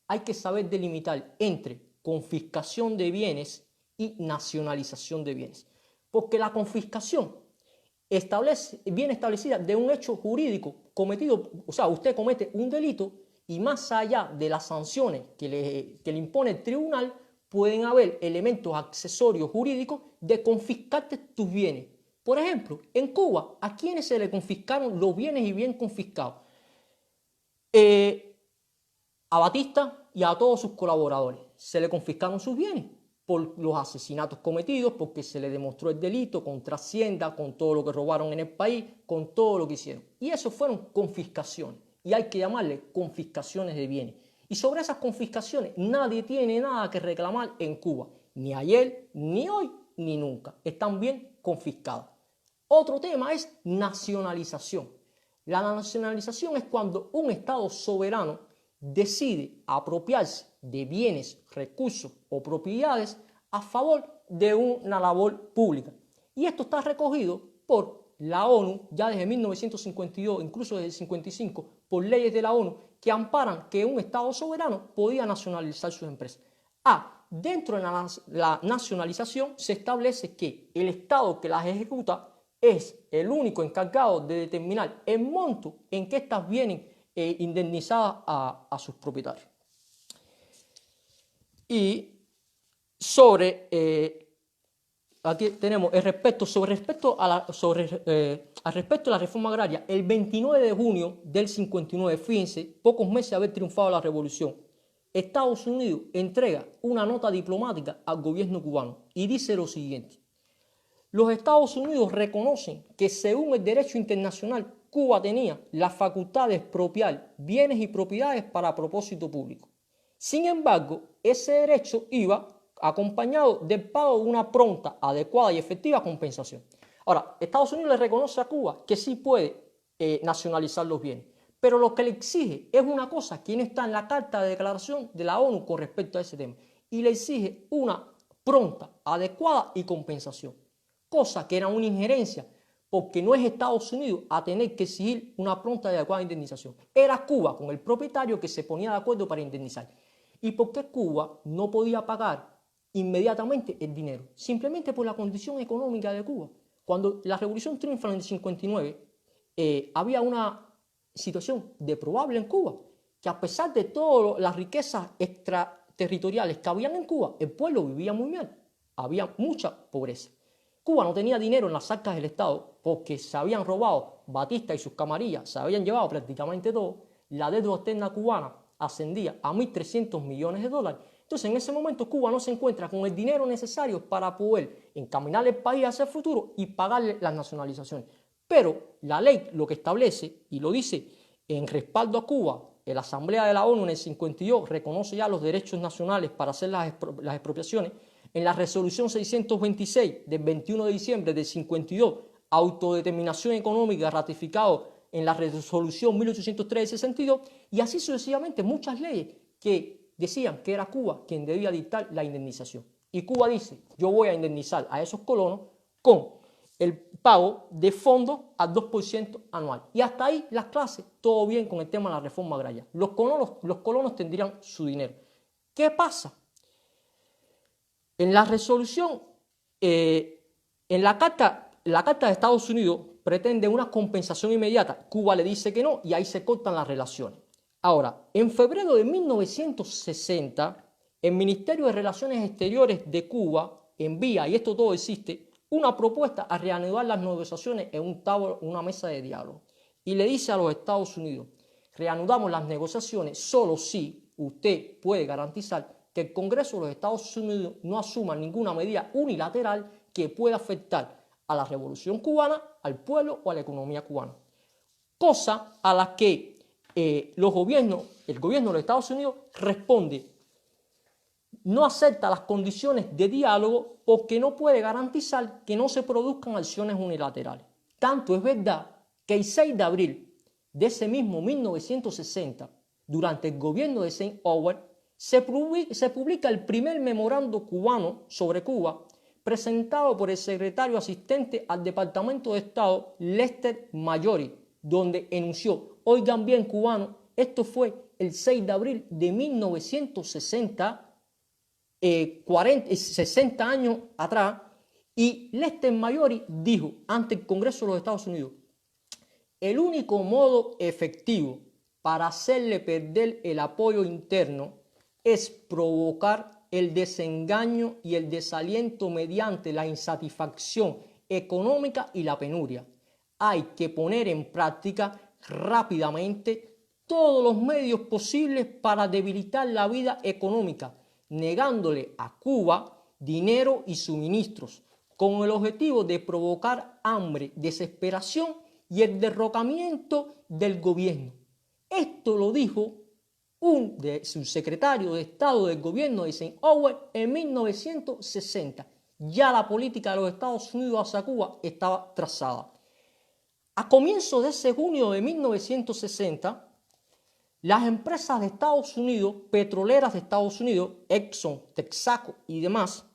hay que saber delimitar entre confiscación de bienes y nacionalización de bienes. Porque la confiscación viene establecida de un hecho jurídico cometido, o sea, usted comete un delito y más allá de las sanciones que le impone el tribunal, pueden haber elementos accesorios jurídicos de confiscarte tus bienes. Por ejemplo, en Cuba, ¿a quiénes se le confiscaron los bienes y bien confiscados? A Batista y a todos sus colaboradores se le confiscaron sus bienes. por los asesinatos cometidos, porque se le demostró el delito contra Hacienda, con todo lo que robaron en el país, con todo lo que hicieron. Y eso fueron confiscaciones, y hay que llamarle confiscaciones de bienes. Y sobre esas confiscaciones nadie tiene nada que reclamar en Cuba, ni ayer, ni hoy, ni nunca. Están bien confiscadas. Otro tema es nacionalización. La nacionalización es cuando un Estado soberano decide apropiarse de bienes, recursos o propiedades a favor de una labor pública. Y esto está recogido por la ONU ya desde 1952, incluso desde el 55, por leyes de la ONU que amparan que un Estado soberano podía nacionalizar sus empresas. Dentro de la nacionalización se establece que el Estado que las ejecuta es el único encargado de determinar el monto en que estas vienen indemnizadas a sus propietarios. Y aquí tenemos al respecto a la reforma agraria, el 29 de junio del 59, fíjense, pocos meses de haber triunfado la revolución, Estados Unidos entrega una nota diplomática al gobierno cubano y dice lo siguiente: los Estados Unidos reconocen que según el derecho internacional, Cuba tenía la facultad de expropiar bienes y propiedades para propósito público. Sin embargo, ese derecho iba acompañado del pago de una pronta, adecuada y efectiva compensación. Ahora, Estados Unidos le reconoce a Cuba que sí puede nacionalizar los bienes, pero lo que le exige es una cosa que no está en la carta de declaración de la ONU con respecto a ese tema, y le exige una pronta, adecuada y compensación, cosa que era una injerencia, porque no es Estados Unidos a tener que exigir una pronta y adecuada indemnización. Era Cuba con el propietario que se ponía de acuerdo para indemnizar. ¿Y por qué Cuba no podía pagar inmediatamente el dinero? Simplemente por la condición económica de Cuba. Cuando la revolución triunfa en el 59, había una situación deplorable en Cuba, que a pesar de todas las riquezas extraterritoriales que habían en Cuba, el pueblo vivía muy mal, había mucha pobreza. Cuba no tenía dinero en las arcas del Estado porque se habían robado Batista y sus camarillas, se habían llevado prácticamente todo. La deuda externa cubana ascendía a 1.300 millones de dólares. Entonces, en ese momento, Cuba no se encuentra con el dinero necesario para poder encaminar el país hacia el futuro y pagarle las nacionalizaciones. Pero la ley lo que establece, y lo dice en respaldo a Cuba, la Asamblea de la ONU en el 52 reconoce ya los derechos nacionales para hacer las expropiaciones. En la resolución 626 del 21 de diciembre del 52, autodeterminación económica ratificado en la resolución 1803 del 62, y así sucesivamente muchas leyes que decían que era Cuba quien debía dictar la indemnización. Y Cuba dice: yo voy a indemnizar a esos colonos con el pago de fondos al 2% anual. Y hasta ahí las clases, todo bien con el tema de la reforma agraria. Los colonos tendrían su dinero. ¿Qué pasa? En la resolución, en la carta de Estados Unidos pretende una compensación inmediata. Cuba le dice que no y ahí se cortan las relaciones. Ahora, en febrero de 1960, el Ministerio de Relaciones Exteriores de Cuba envía, y esto todo existe, una propuesta a reanudar las negociaciones en una mesa de diálogo. Y le dice a los Estados Unidos: reanudamos las negociaciones solo si usted puede garantizar que el Congreso de los Estados Unidos no asuma ninguna medida unilateral que pueda afectar a la revolución cubana, al pueblo o a la economía cubana. Cosa a la que el gobierno de los Estados Unidos responde: no acepta las condiciones de diálogo porque no puede garantizar que no se produzcan acciones unilaterales. Tanto es verdad que el 6 de abril de ese mismo 1960, durante el gobierno de Eisenhower, se publica el primer memorando cubano sobre Cuba, presentado por el secretario asistente al Departamento de Estado, Lester Mayori, donde enunció: oigan bien, cubanos, esto fue el 6 de abril de 1960, 60 años atrás, y Lester Mayori dijo ante el Congreso de los Estados Unidos: el único modo efectivo para hacerle perder el apoyo interno es provocar el desengaño y el desaliento mediante la insatisfacción económica y la penuria. Hay que poner en práctica rápidamente todos los medios posibles para debilitar la vida económica, negándole a Cuba dinero y suministros, con el objetivo de provocar hambre, desesperación y el derrocamiento del gobierno. Esto lo dijo un subsecretario de Estado del gobierno de Eisenhower en 1960. Ya la política de los Estados Unidos hacia Cuba estaba trazada. A comienzos de ese junio de 1960, las empresas de Estados Unidos, petroleras de Estados Unidos, Exxon, Texaco y demás,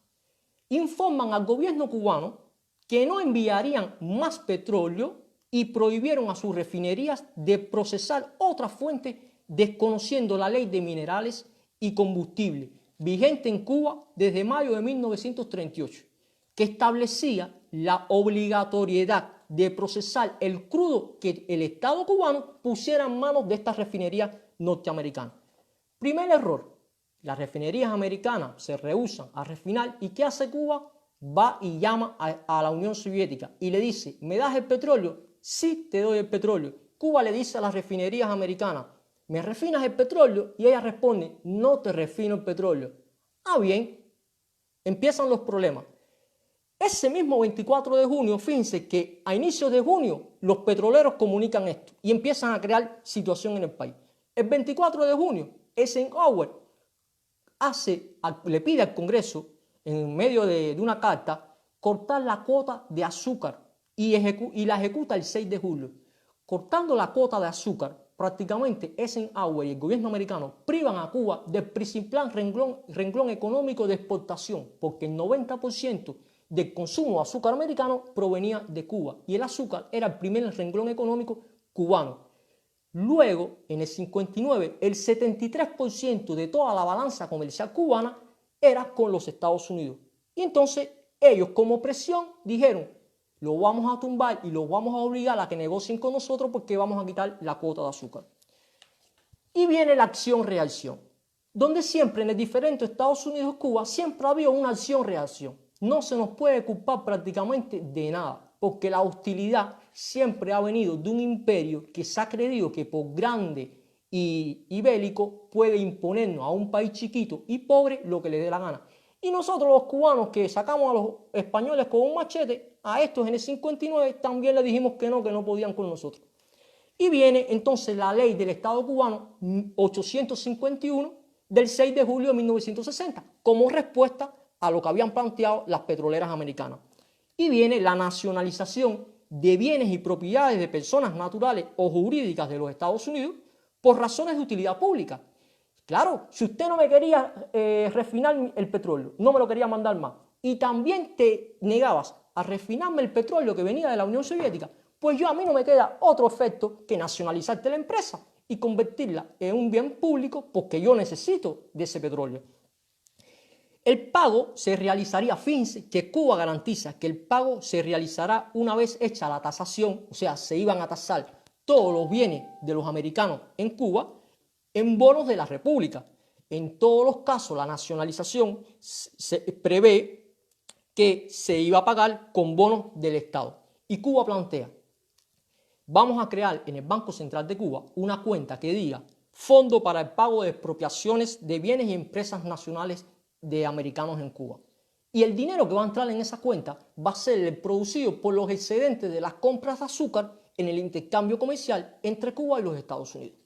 informan al gobierno cubano que no enviarían más petróleo y prohibieron a sus refinerías de procesar otras fuentes desconociendo la ley de minerales y combustible vigente en Cuba desde mayo de 1938, que establecía la obligatoriedad de procesar el crudo que el Estado cubano pusiera en manos de estas refinerías norteamericanas. Primer error, las refinerías americanas se rehúsan a refinar y ¿qué hace Cuba? Va y llama a la Unión Soviética y le dice, ¿me das el petróleo? Sí, te doy el petróleo. Cuba le dice a las refinerías americanas, ¿me refinas el petróleo? Y ella responde, no te refino el petróleo. Ah, bien, empiezan los problemas. Ese mismo 24 de junio, fíjense que a inicios de junio los petroleros comunican esto y empiezan a crear situación en el país. El 24 de junio, Eisenhower le pide al Congreso, en medio de una carta, cortar la cuota de azúcar y la ejecuta el 6 de julio. Cortando la cuota de azúcar, prácticamente Eisenhower y el gobierno americano privan a Cuba del principal renglón económico de exportación, porque el 90% del consumo de azúcar americano provenía de Cuba y el azúcar era el primer renglón económico cubano. Luego, en el 59, el 73% de toda la balanza comercial cubana era con los Estados Unidos. Y entonces ellos como presión dijeron, lo vamos a tumbar y los vamos a obligar a que negocien con nosotros porque vamos a quitar la cuota de azúcar. Y viene la acción-reacción, donde siempre en el diferente Estados Unidos-Cuba siempre había una acción-reacción. No se nos puede culpar prácticamente de nada, porque la hostilidad siempre ha venido de un imperio que se ha creído que por grande y bélico puede imponernos a un país chiquito y pobre lo que le dé la gana. Y nosotros los cubanos que sacamos a los españoles con un machete, a estos en el 59 también le dijimos que no podían con nosotros. Y viene entonces la ley del Estado cubano 851 del 6 de julio de 1960 como respuesta a lo que habían planteado las petroleras americanas. Y viene la nacionalización de bienes y propiedades de personas naturales o jurídicas de los Estados Unidos por razones de utilidad pública. Claro, si usted no me quería refinar el petróleo, no me lo quería mandar más, y también te negabas a refinarme el petróleo que venía de la Unión Soviética, pues a mí no me queda otro efecto que nacionalizarte la empresa y convertirla en un bien público porque yo necesito de ese petróleo. El pago se realizaría, fíjense que Cuba garantiza que el pago se realizará una vez hecha la tasación, o sea, se iban a tasar todos los bienes de los americanos en Cuba en bonos de la República. En todos los casos, la nacionalización se prevé que se iba a pagar con bonos del Estado. Y Cuba plantea, vamos a crear en el Banco Central de Cuba una cuenta que diga Fondo para el pago de expropiaciones de bienes y empresas nacionales de americanos en Cuba. Y el dinero que va a entrar en esa cuenta va a ser el producido por los excedentes de las compras de azúcar en el intercambio comercial entre Cuba y los Estados Unidos.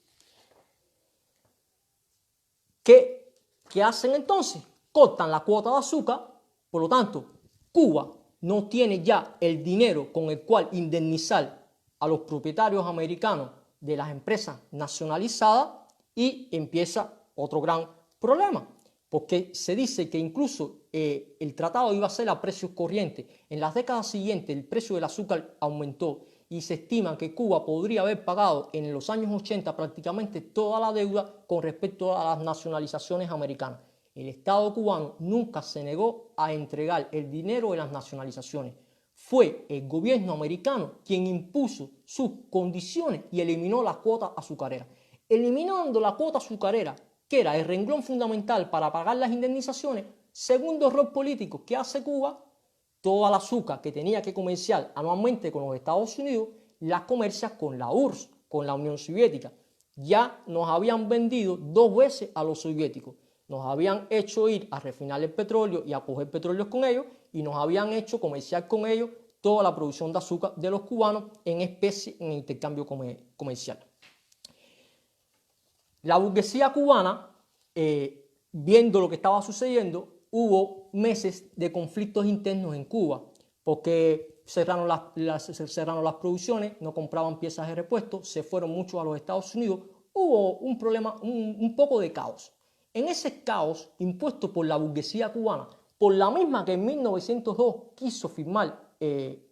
¿Qué hacen entonces? Cortan la cuota de azúcar, por lo tanto, Cuba no tiene ya el dinero con el cual indemnizar a los propietarios americanos de las empresas nacionalizadas y empieza otro gran problema. Porque se dice que incluso el tratado iba a ser a precios corrientes. En las décadas siguientes el precio del azúcar aumentó y se estima que Cuba podría haber pagado en los años 80 prácticamente toda la deuda con respecto a las nacionalizaciones americanas. El Estado cubano nunca se negó a entregar el dinero de las nacionalizaciones. Fue el gobierno americano quien impuso sus condiciones y eliminó la cuota azucarera. Eliminando la cuota azucarera, que era el renglón fundamental para pagar las indemnizaciones, segundo error político que hace Cuba, toda la azúcar que tenía que comerciar anualmente con los Estados Unidos, la comercia con la URSS, con la Unión Soviética. Ya nos habían vendido 2 veces a los soviéticos. Nos habían hecho ir a refinar el petróleo y a coger petróleo con ellos y nos habían hecho comerciar con ellos toda la producción de azúcar de los cubanos en especie en intercambio comercial. La burguesía cubana, viendo lo que estaba sucediendo, hubo meses de conflictos internos en Cuba porque cerraron las producciones, no compraban piezas de repuesto, se fueron muchos a los Estados Unidos, hubo un problema, un poco de caos. En ese caos impuesto por la burguesía cubana, por la misma que en 1902 quiso firmar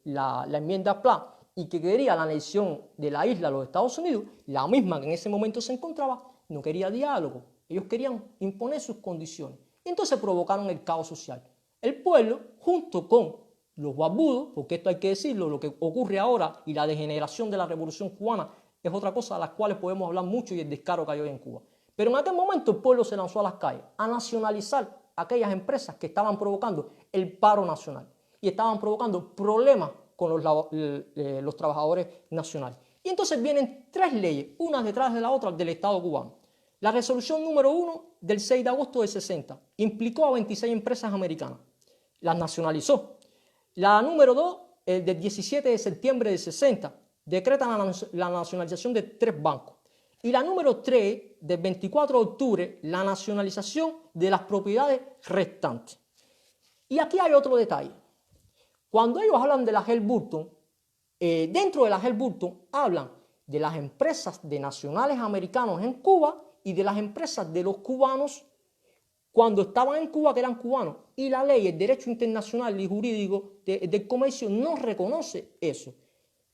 la enmienda Pla y que quería la anexión de la isla a los Estados Unidos, la misma que en ese momento se encontraba, no quería diálogo, ellos querían imponer sus condiciones. Y entonces provocaron el caos social. El pueblo, junto con los barbudos, porque esto hay que decirlo, lo que ocurre ahora y la degeneración de la revolución cubana es otra cosa de las cuales podemos hablar mucho y el descaro que hay hoy en Cuba. Pero en aquel momento el pueblo se lanzó a las calles a nacionalizar aquellas empresas que estaban provocando el paro nacional y estaban provocando problemas con los trabajadores nacionales. Y entonces vienen tres leyes, una detrás de la otra del Estado cubano. La resolución número 1 del 6 de agosto del 60 implicó a 26 empresas americanas, las nacionalizó. La número 2, el del 17 de septiembre del 60, decreta la nacionalización de 3 bancos. Y la número 3, del 24 de octubre, la nacionalización de las propiedades restantes. Y aquí hay otro detalle. Cuando ellos hablan de la Halliburton, dentro de la Halliburton hablan de las empresas de nacionales americanos en Cuba y de las empresas de los cubanos cuando estaban en Cuba, que eran cubanos. Y la ley, el derecho internacional y jurídico del comercio no reconoce eso.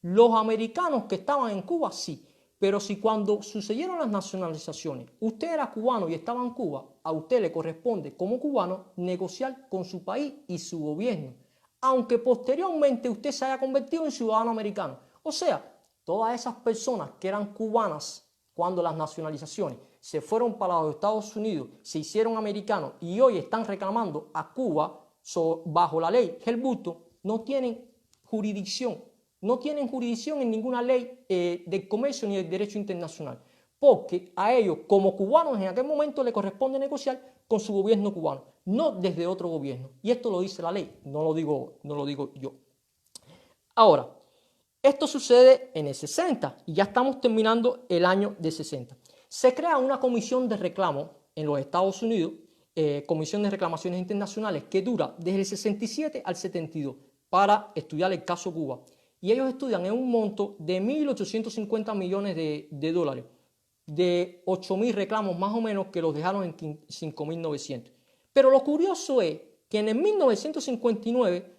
Los americanos que estaban en Cuba, sí. Pero si cuando sucedieron las nacionalizaciones, usted era cubano y estaba en Cuba, a usted le corresponde como cubano negociar con su país y su gobierno, aunque posteriormente usted se haya convertido en ciudadano americano. O sea, todas esas personas que eran cubanas cuando las nacionalizaciones se fueron para los Estados Unidos, se hicieron americanos y hoy están reclamando a Cuba bajo la ley Halliburton, no tienen jurisdicción. No tienen jurisdicción en ninguna ley del comercio ni del derecho internacional, porque a ellos, como cubanos en aquel momento, le corresponde negociar con su gobierno cubano, no desde otro gobierno. Y esto lo dice la ley, no lo digo yo. Ahora, esto sucede en el 60 y ya estamos terminando el año de 60. Se crea una comisión de reclamo en los Estados Unidos, Comisión de Reclamaciones Internacionales, que dura desde el 67 al 72 para estudiar el caso Cuba. Y ellos estudian en un monto de 1.850 millones de dólares, de 8.000 reclamos más o menos que los dejaron en 5.900. Pero lo curioso es que en el 1959,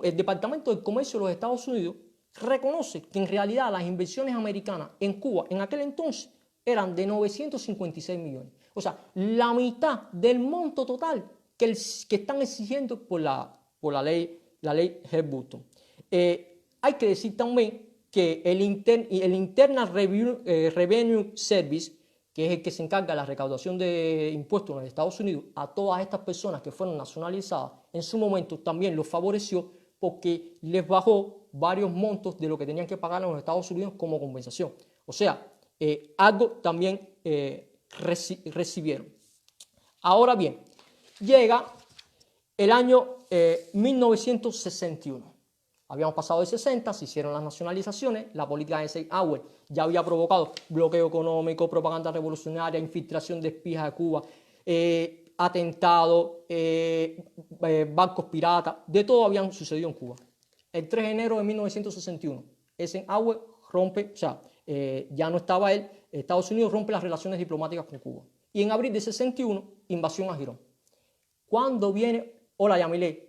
el Departamento del Comercio de los Estados Unidos reconoce que en realidad las inversiones americanas en Cuba en aquel entonces eran de 956 millones. O sea, la mitad del monto total que están exigiendo por la ley Halliburton. Hay que decir también que el Internal Revenue Service, que es el que se encarga de la recaudación de impuestos en los Estados Unidos, a todas estas personas que fueron nacionalizadas, en su momento también los favoreció porque les bajó varios montos de lo que tenían que pagar en los Estados Unidos como compensación. O sea, algo también recibieron. Ahora bien, llega el año 1961. Habíamos pasado de 60, se hicieron las nacionalizaciones, la política de Eisenhower ya había provocado bloqueo económico, propaganda revolucionaria, infiltración de espías de Cuba, atentados, barcos piratas, de todo habían sucedido en Cuba. El 3 de enero de 1961, Eisenhower rompe, o sea, ya no estaba él, Estados Unidos rompe las relaciones diplomáticas con Cuba. Y en abril de 61, invasión a Girón. ¿Cuándo viene? Hola, Yamile.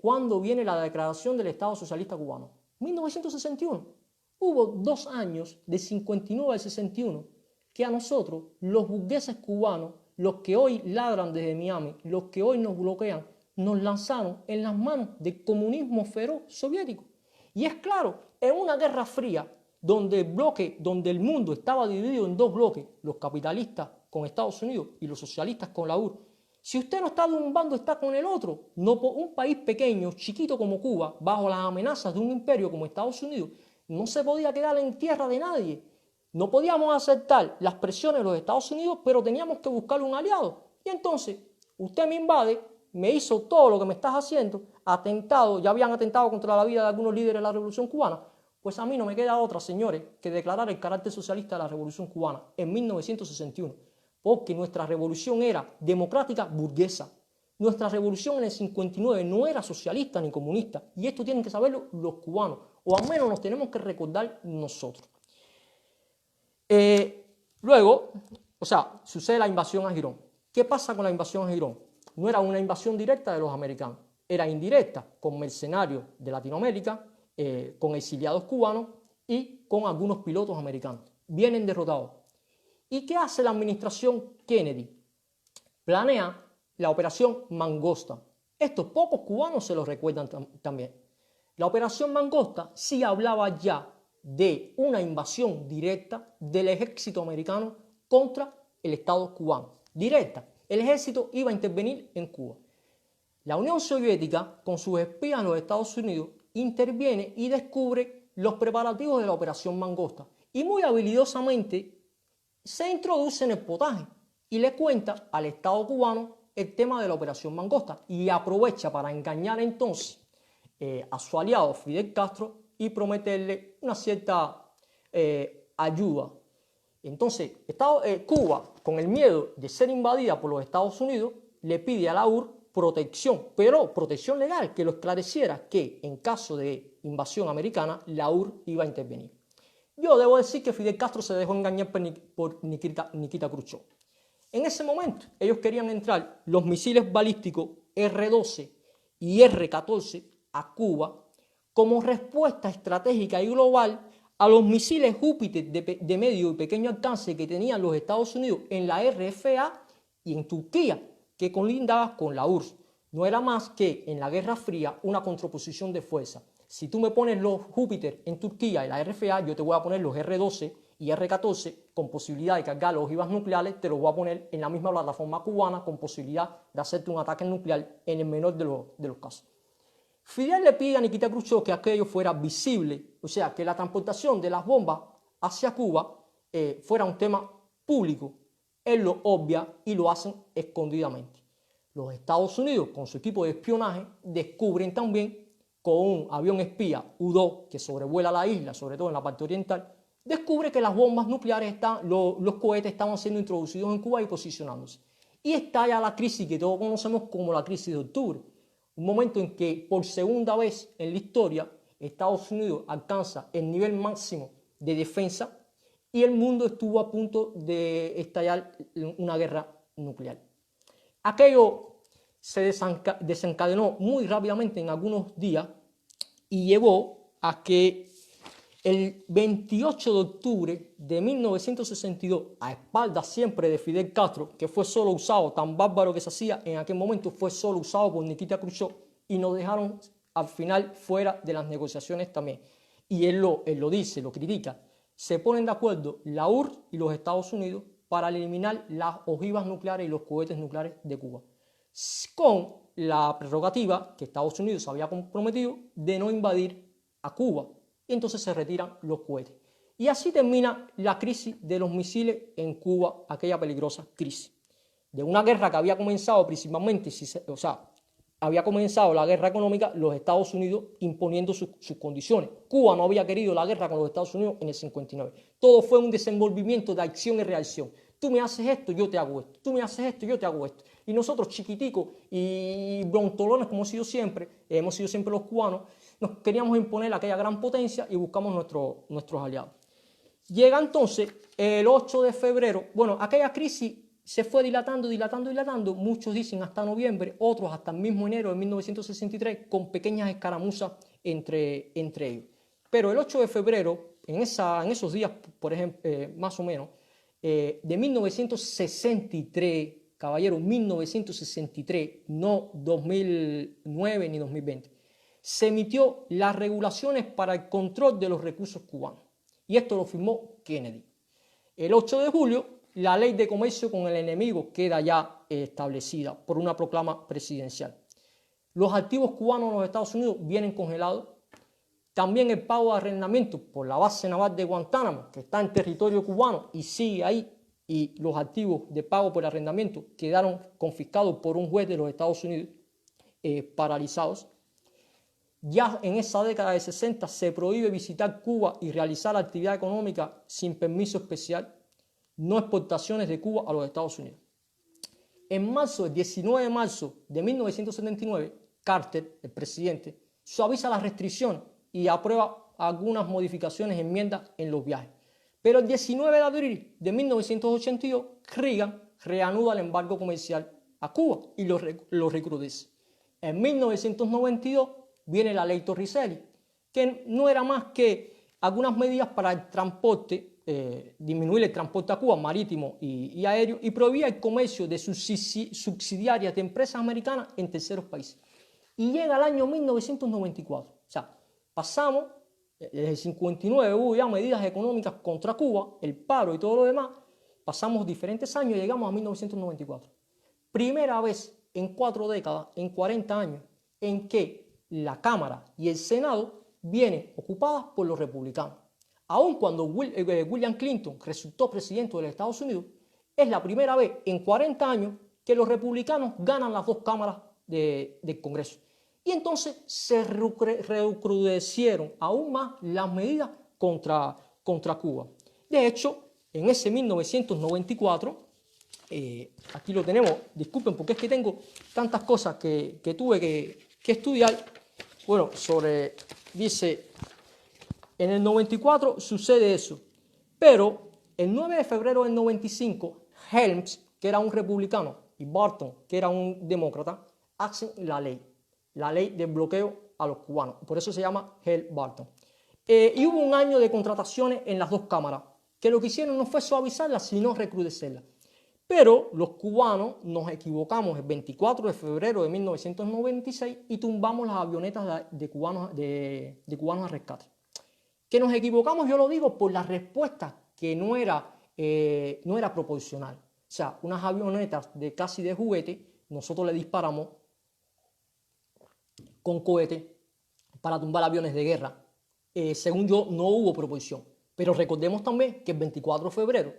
¿Cuándo viene la declaración del Estado Socialista Cubano? 1961. Hubo 2 años, de 59 al 61, que a nosotros, los burgueses cubanos, los que hoy ladran desde Miami, los que hoy nos bloquean, nos lanzaron en las manos del comunismo feroz soviético. Y es claro, en una guerra fría, donde el mundo estaba dividido en 2 bloques, los capitalistas con Estados Unidos y los socialistas con la URSS, si usted no está de un bando, está con el otro. No, un país pequeño, chiquito como Cuba, bajo las amenazas de un imperio como Estados Unidos, no se podía quedar en tierra de nadie. No podíamos aceptar las presiones de los Estados Unidos, pero teníamos que buscar un aliado. Y entonces, usted me invade, me hizo todo lo que me estás haciendo, atentado, ya habían atentado contra la vida de algunos líderes de la Revolución Cubana, pues a mí no me queda otra, señores, que declarar el carácter socialista de la Revolución Cubana en 1961, porque nuestra revolución era democrática burguesa. Nuestra revolución en el 59 no era socialista ni comunista, y esto tienen que saberlo los cubanos, o al menos nos tenemos que recordar nosotros. Luego, sucede la invasión a Girón. ¿Qué pasa con la invasión a Girón? No era una invasión directa de los americanos, era indirecta, con mercenarios de Latinoamérica, con exiliados cubanos y con algunos pilotos americanos. Vienen derrotados. ¿Y qué hace la administración Kennedy? Planea la operación Mangosta. Estos pocos cubanos se lo recuerdan también. La operación Mangosta sí hablaba ya de una invasión directa del ejército americano contra el Estado cubano. Directa. El ejército iba a intervenir en Cuba. La Unión Soviética, con sus espías en los Estados Unidos, interviene y descubre los preparativos de la operación Mangosta. Y muy habilidosamente se introduce en el potaje y le cuenta al Estado cubano el tema de la operación Mangosta y aprovecha para engañar entonces a su aliado Fidel Castro y prometerle una cierta ayuda. Entonces, Cuba, con el miedo de ser invadida por los Estados Unidos, le pide a la URSS protección, pero protección legal, que lo esclareciera que en caso de invasión americana, la URSS iba a intervenir. Yo debo decir que Fidel Castro se dejó engañar por Nikita Khrushchev. En ese momento, ellos querían entrar los misiles balísticos R-12 y R-14 a Cuba como respuesta estratégica y global a los misiles Júpiter de medio y pequeño alcance que tenían los Estados Unidos en la RFA y en Turquía, que colindaba con la URSS. No era más que en la Guerra Fría una contraposición de fuerza. Si tú me pones los Júpiter en Turquía y la RFA, yo te voy a poner los R-12 y R-14 con posibilidad de cargar los ojivas nucleares, te los voy a poner en la misma plataforma cubana con posibilidad de hacerte un ataque nuclear en el menor de los casos. Fidel le pide a Nikita Khrushchev que aquello fuera visible, o sea, que la transportación de las bombas hacia Cuba fuera un tema público. Él lo obvia y lo hacen escondidamente. Los Estados Unidos, con su equipo de espionaje, descubren también con un avión espía U-2 que sobrevuela la isla, sobre todo en la parte oriental, descubre que las bombas nucleares, los cohetes estaban siendo introducidos en Cuba y posicionándose. Y estalla la crisis que todos conocemos como la crisis de octubre. Un momento en que por segunda vez en la historia Estados Unidos alcanza el nivel máximo de defensa y el mundo estuvo a punto de estallar una guerra nuclear. Aquello se desencadenó muy rápidamente en algunos días y llevó a que el 28 de octubre de 1962, a espaldas siempre de Fidel Castro, que fue solo usado, tan bárbaro que se hacía en aquel momento, fue solo usado por Nikita Khrushchev y nos dejaron al final fuera de las negociaciones también. Y él lo dice, lo critica. Se ponen de acuerdo la URSS y los Estados Unidos para eliminar las ojivas nucleares y los cohetes nucleares de Cuba, con la prerrogativa que Estados Unidos había comprometido de no invadir a Cuba. Y entonces se retiran los cohetes. Y así termina la crisis de los misiles en Cuba, aquella peligrosa crisis. De una guerra que había comenzado principalmente, había comenzado la guerra económica, los Estados Unidos imponiendo sus condiciones. Cuba no había querido la guerra con los Estados Unidos en el 59. Todo fue un desenvolvimiento de acción y reacción. Tú me haces esto, yo te hago esto. Tú me haces esto, yo te hago esto. Y nosotros, chiquiticos y brontolones como hemos sido siempre los cubanos, nos queríamos imponer aquella gran potencia y buscamos nuestros aliados. Llega entonces el 8 de febrero, aquella crisis se fue dilatando, muchos dicen hasta noviembre, otros hasta el mismo enero de 1963, con pequeñas escaramuzas entre ellos. Pero el 8 de febrero, en esos días, por ejemplo, más o menos, de 1963, caballero, 1963, no 2009 ni 2020, se emitió las regulaciones para el control de los recursos cubanos. Y esto lo firmó Kennedy. El 8 de julio, la ley de comercio con el enemigo queda ya establecida por una proclama presidencial. Los activos cubanos en los Estados Unidos vienen congelados. También el pago de arrendamiento por la base naval de Guantánamo, que está en territorio cubano y sigue ahí, y los activos de pago por arrendamiento quedaron confiscados por un juez de los Estados Unidos, paralizados. Ya en esa década de 60 se prohíbe visitar Cuba y realizar actividad económica sin permiso especial, no exportaciones de Cuba a los Estados Unidos. En marzo, el 19 de marzo de 1979, Carter, el presidente, suaviza las restricciones y aprueba algunas modificaciones, enmiendas en los viajes. Pero el 19 de abril de 1982, Reagan reanuda el embargo comercial a Cuba y lo recrudece. En 1992 viene la ley Torricelli, que no era más que algunas medidas para el transporte, disminuir el transporte a Cuba, marítimo y aéreo, y prohibía el comercio de subsidiarias de empresas americanas en terceros países. Y llega el año 1994. O sea, pasamos, desde el 59 hubo ya medidas económicas contra Cuba, el paro y todo lo demás, pasamos diferentes años y llegamos a 1994. Primera vez en 4 décadas, en 40 años, en que la Cámara y el Senado vienen ocupadas por los republicanos. Aun cuando William Clinton resultó presidente de los Estados Unidos, es la primera vez en 40 años que los republicanos ganan las dos cámaras del Congreso. Y entonces se recrudecieron aún más las medidas contra Cuba. De hecho, en ese 1994, aquí lo tenemos, disculpen porque es que tengo tantas cosas que tuve que estudiar. Bueno, dice, en el 94 sucede eso, pero el 9 de febrero del 95, Helms, que era un republicano, y Barton, que era un demócrata, hacen la ley de bloqueo a los cubanos. Por eso se llama Helms-Barton. Y hubo un año de contrataciones en las dos cámaras, que lo que hicieron no fue suavizarlas, sino recrudecerlas. Pero los cubanos nos equivocamos el 24 de febrero de 1996 y tumbamos las avionetas de cubanos a rescate. Que nos equivocamos, yo lo digo, por la respuesta que no era proporcional. O sea, unas avionetas casi de juguete, nosotros le disparamos con cohetes para tumbar aviones de guerra. Según yo, no hubo proporción. Pero recordemos también que el 24 de febrero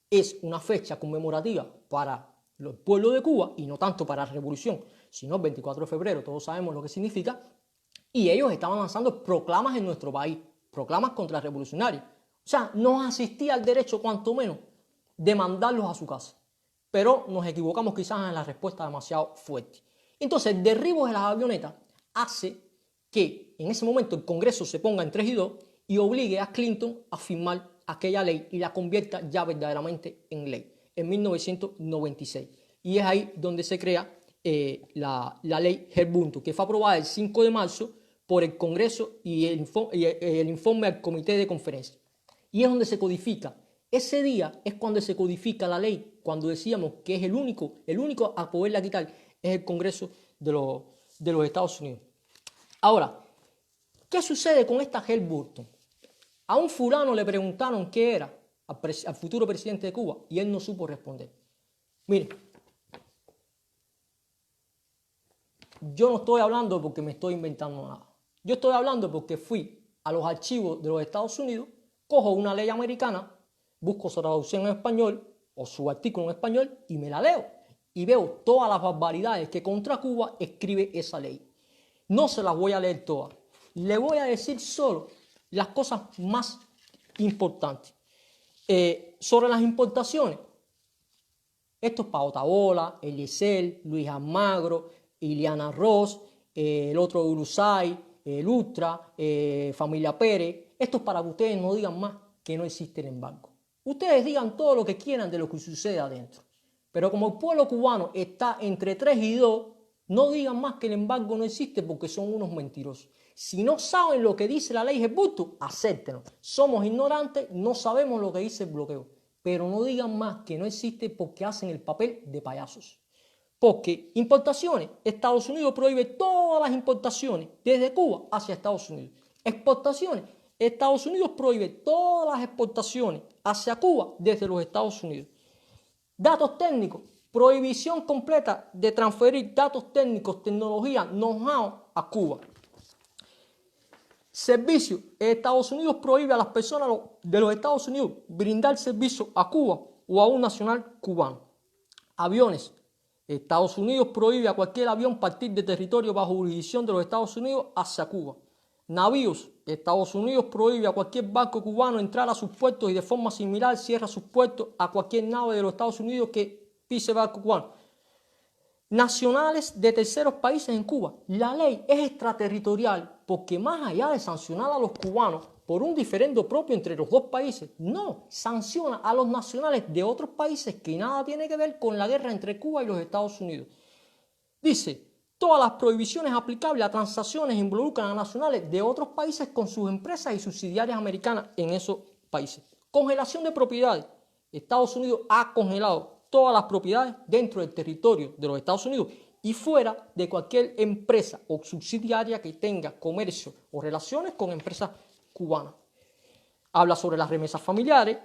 es una fecha conmemorativa para el pueblo de Cuba y no tanto para la revolución, sino el 24 de febrero, todos sabemos lo que significa, y ellos estaban lanzando proclamas en nuestro país, proclamas contrarrevolucionarias. O sea, nos asistía al derecho, cuanto menos, de mandarlos a su casa. Pero nos equivocamos quizás en la respuesta demasiado fuerte. Entonces, el derribo de las avionetas hace que en ese momento el Congreso se ponga en 3 y 2 y obligue a Clinton a firmar aquella ley y la convierta ya verdaderamente en ley, en 1996. Y es ahí donde se crea la ley Helms-Barton, que fue aprobada el 5 de marzo por el Congreso y el informe al Comité de Conferencia. Y es donde se codifica. Ese día es cuando se codifica la ley, cuando decíamos que es el único a poderla quitar es el Congreso de los Estados Unidos. Ahora, ¿qué sucede con esta Helms-Barton? A un fulano le preguntaron qué era al futuro presidente de Cuba y él no supo responder. Mire, yo no estoy hablando porque me estoy inventando nada. Yo estoy hablando porque fui a los archivos de los Estados Unidos, cojo una ley americana, busco su traducción en español o su artículo en español y me la leo. Y veo todas las barbaridades que contra Cuba escribe esa ley. No se las voy a leer todas. Le voy a decir solo las cosas más importantes. Sobre las importaciones, esto es para Otaola, Eliezer, Luis Almagro, Iliana Ross, el otro Urusay, Lustra, Familia Pérez. Esto es para que ustedes no digan más que no existe el embargo. Ustedes digan todo lo que quieran de lo que sucede adentro. Pero como el pueblo cubano está entre 3 y 2, no digan más que el embargo no existe porque son unos mentirosos. Si no saben lo que dice la ley Helms-Barton, acéptenlo. Somos ignorantes, no sabemos lo que dice el bloqueo. Pero no digan más que no existe porque hacen el papel de payasos. Porque importaciones, Estados Unidos prohíbe todas las importaciones desde Cuba hacia Estados Unidos. Exportaciones, Estados Unidos prohíbe todas las exportaciones hacia Cuba desde los Estados Unidos. Datos técnicos, prohibición completa de transferir datos técnicos, tecnología, know-how a Cuba. Servicio. Estados Unidos prohíbe a las personas de los Estados Unidos brindar servicio a Cuba o a un nacional cubano. Aviones. Estados Unidos prohíbe a cualquier avión partir de territorio bajo jurisdicción de los Estados Unidos hacia Cuba. Navíos. Estados Unidos prohíbe a cualquier barco cubano entrar a sus puertos y de forma similar cierra sus puertos a cualquier nave de los Estados Unidos que pise barco cubano. Nacionales de terceros países en Cuba. La ley es extraterritorial porque más allá de sancionar a los cubanos por un diferendo propio entre los dos países, no, sanciona a los nacionales de otros países que nada tiene que ver con la guerra entre Cuba y los Estados Unidos. Dice, todas las prohibiciones aplicables a transacciones involucran a nacionales de otros países con sus empresas y subsidiarias americanas en esos países. Congelación de propiedades. Estados Unidos ha congelado todas las propiedades dentro del territorio de los Estados Unidos y fuera de cualquier empresa o subsidiaria que tenga comercio o relaciones con empresas cubanas. Habla sobre las remesas familiares,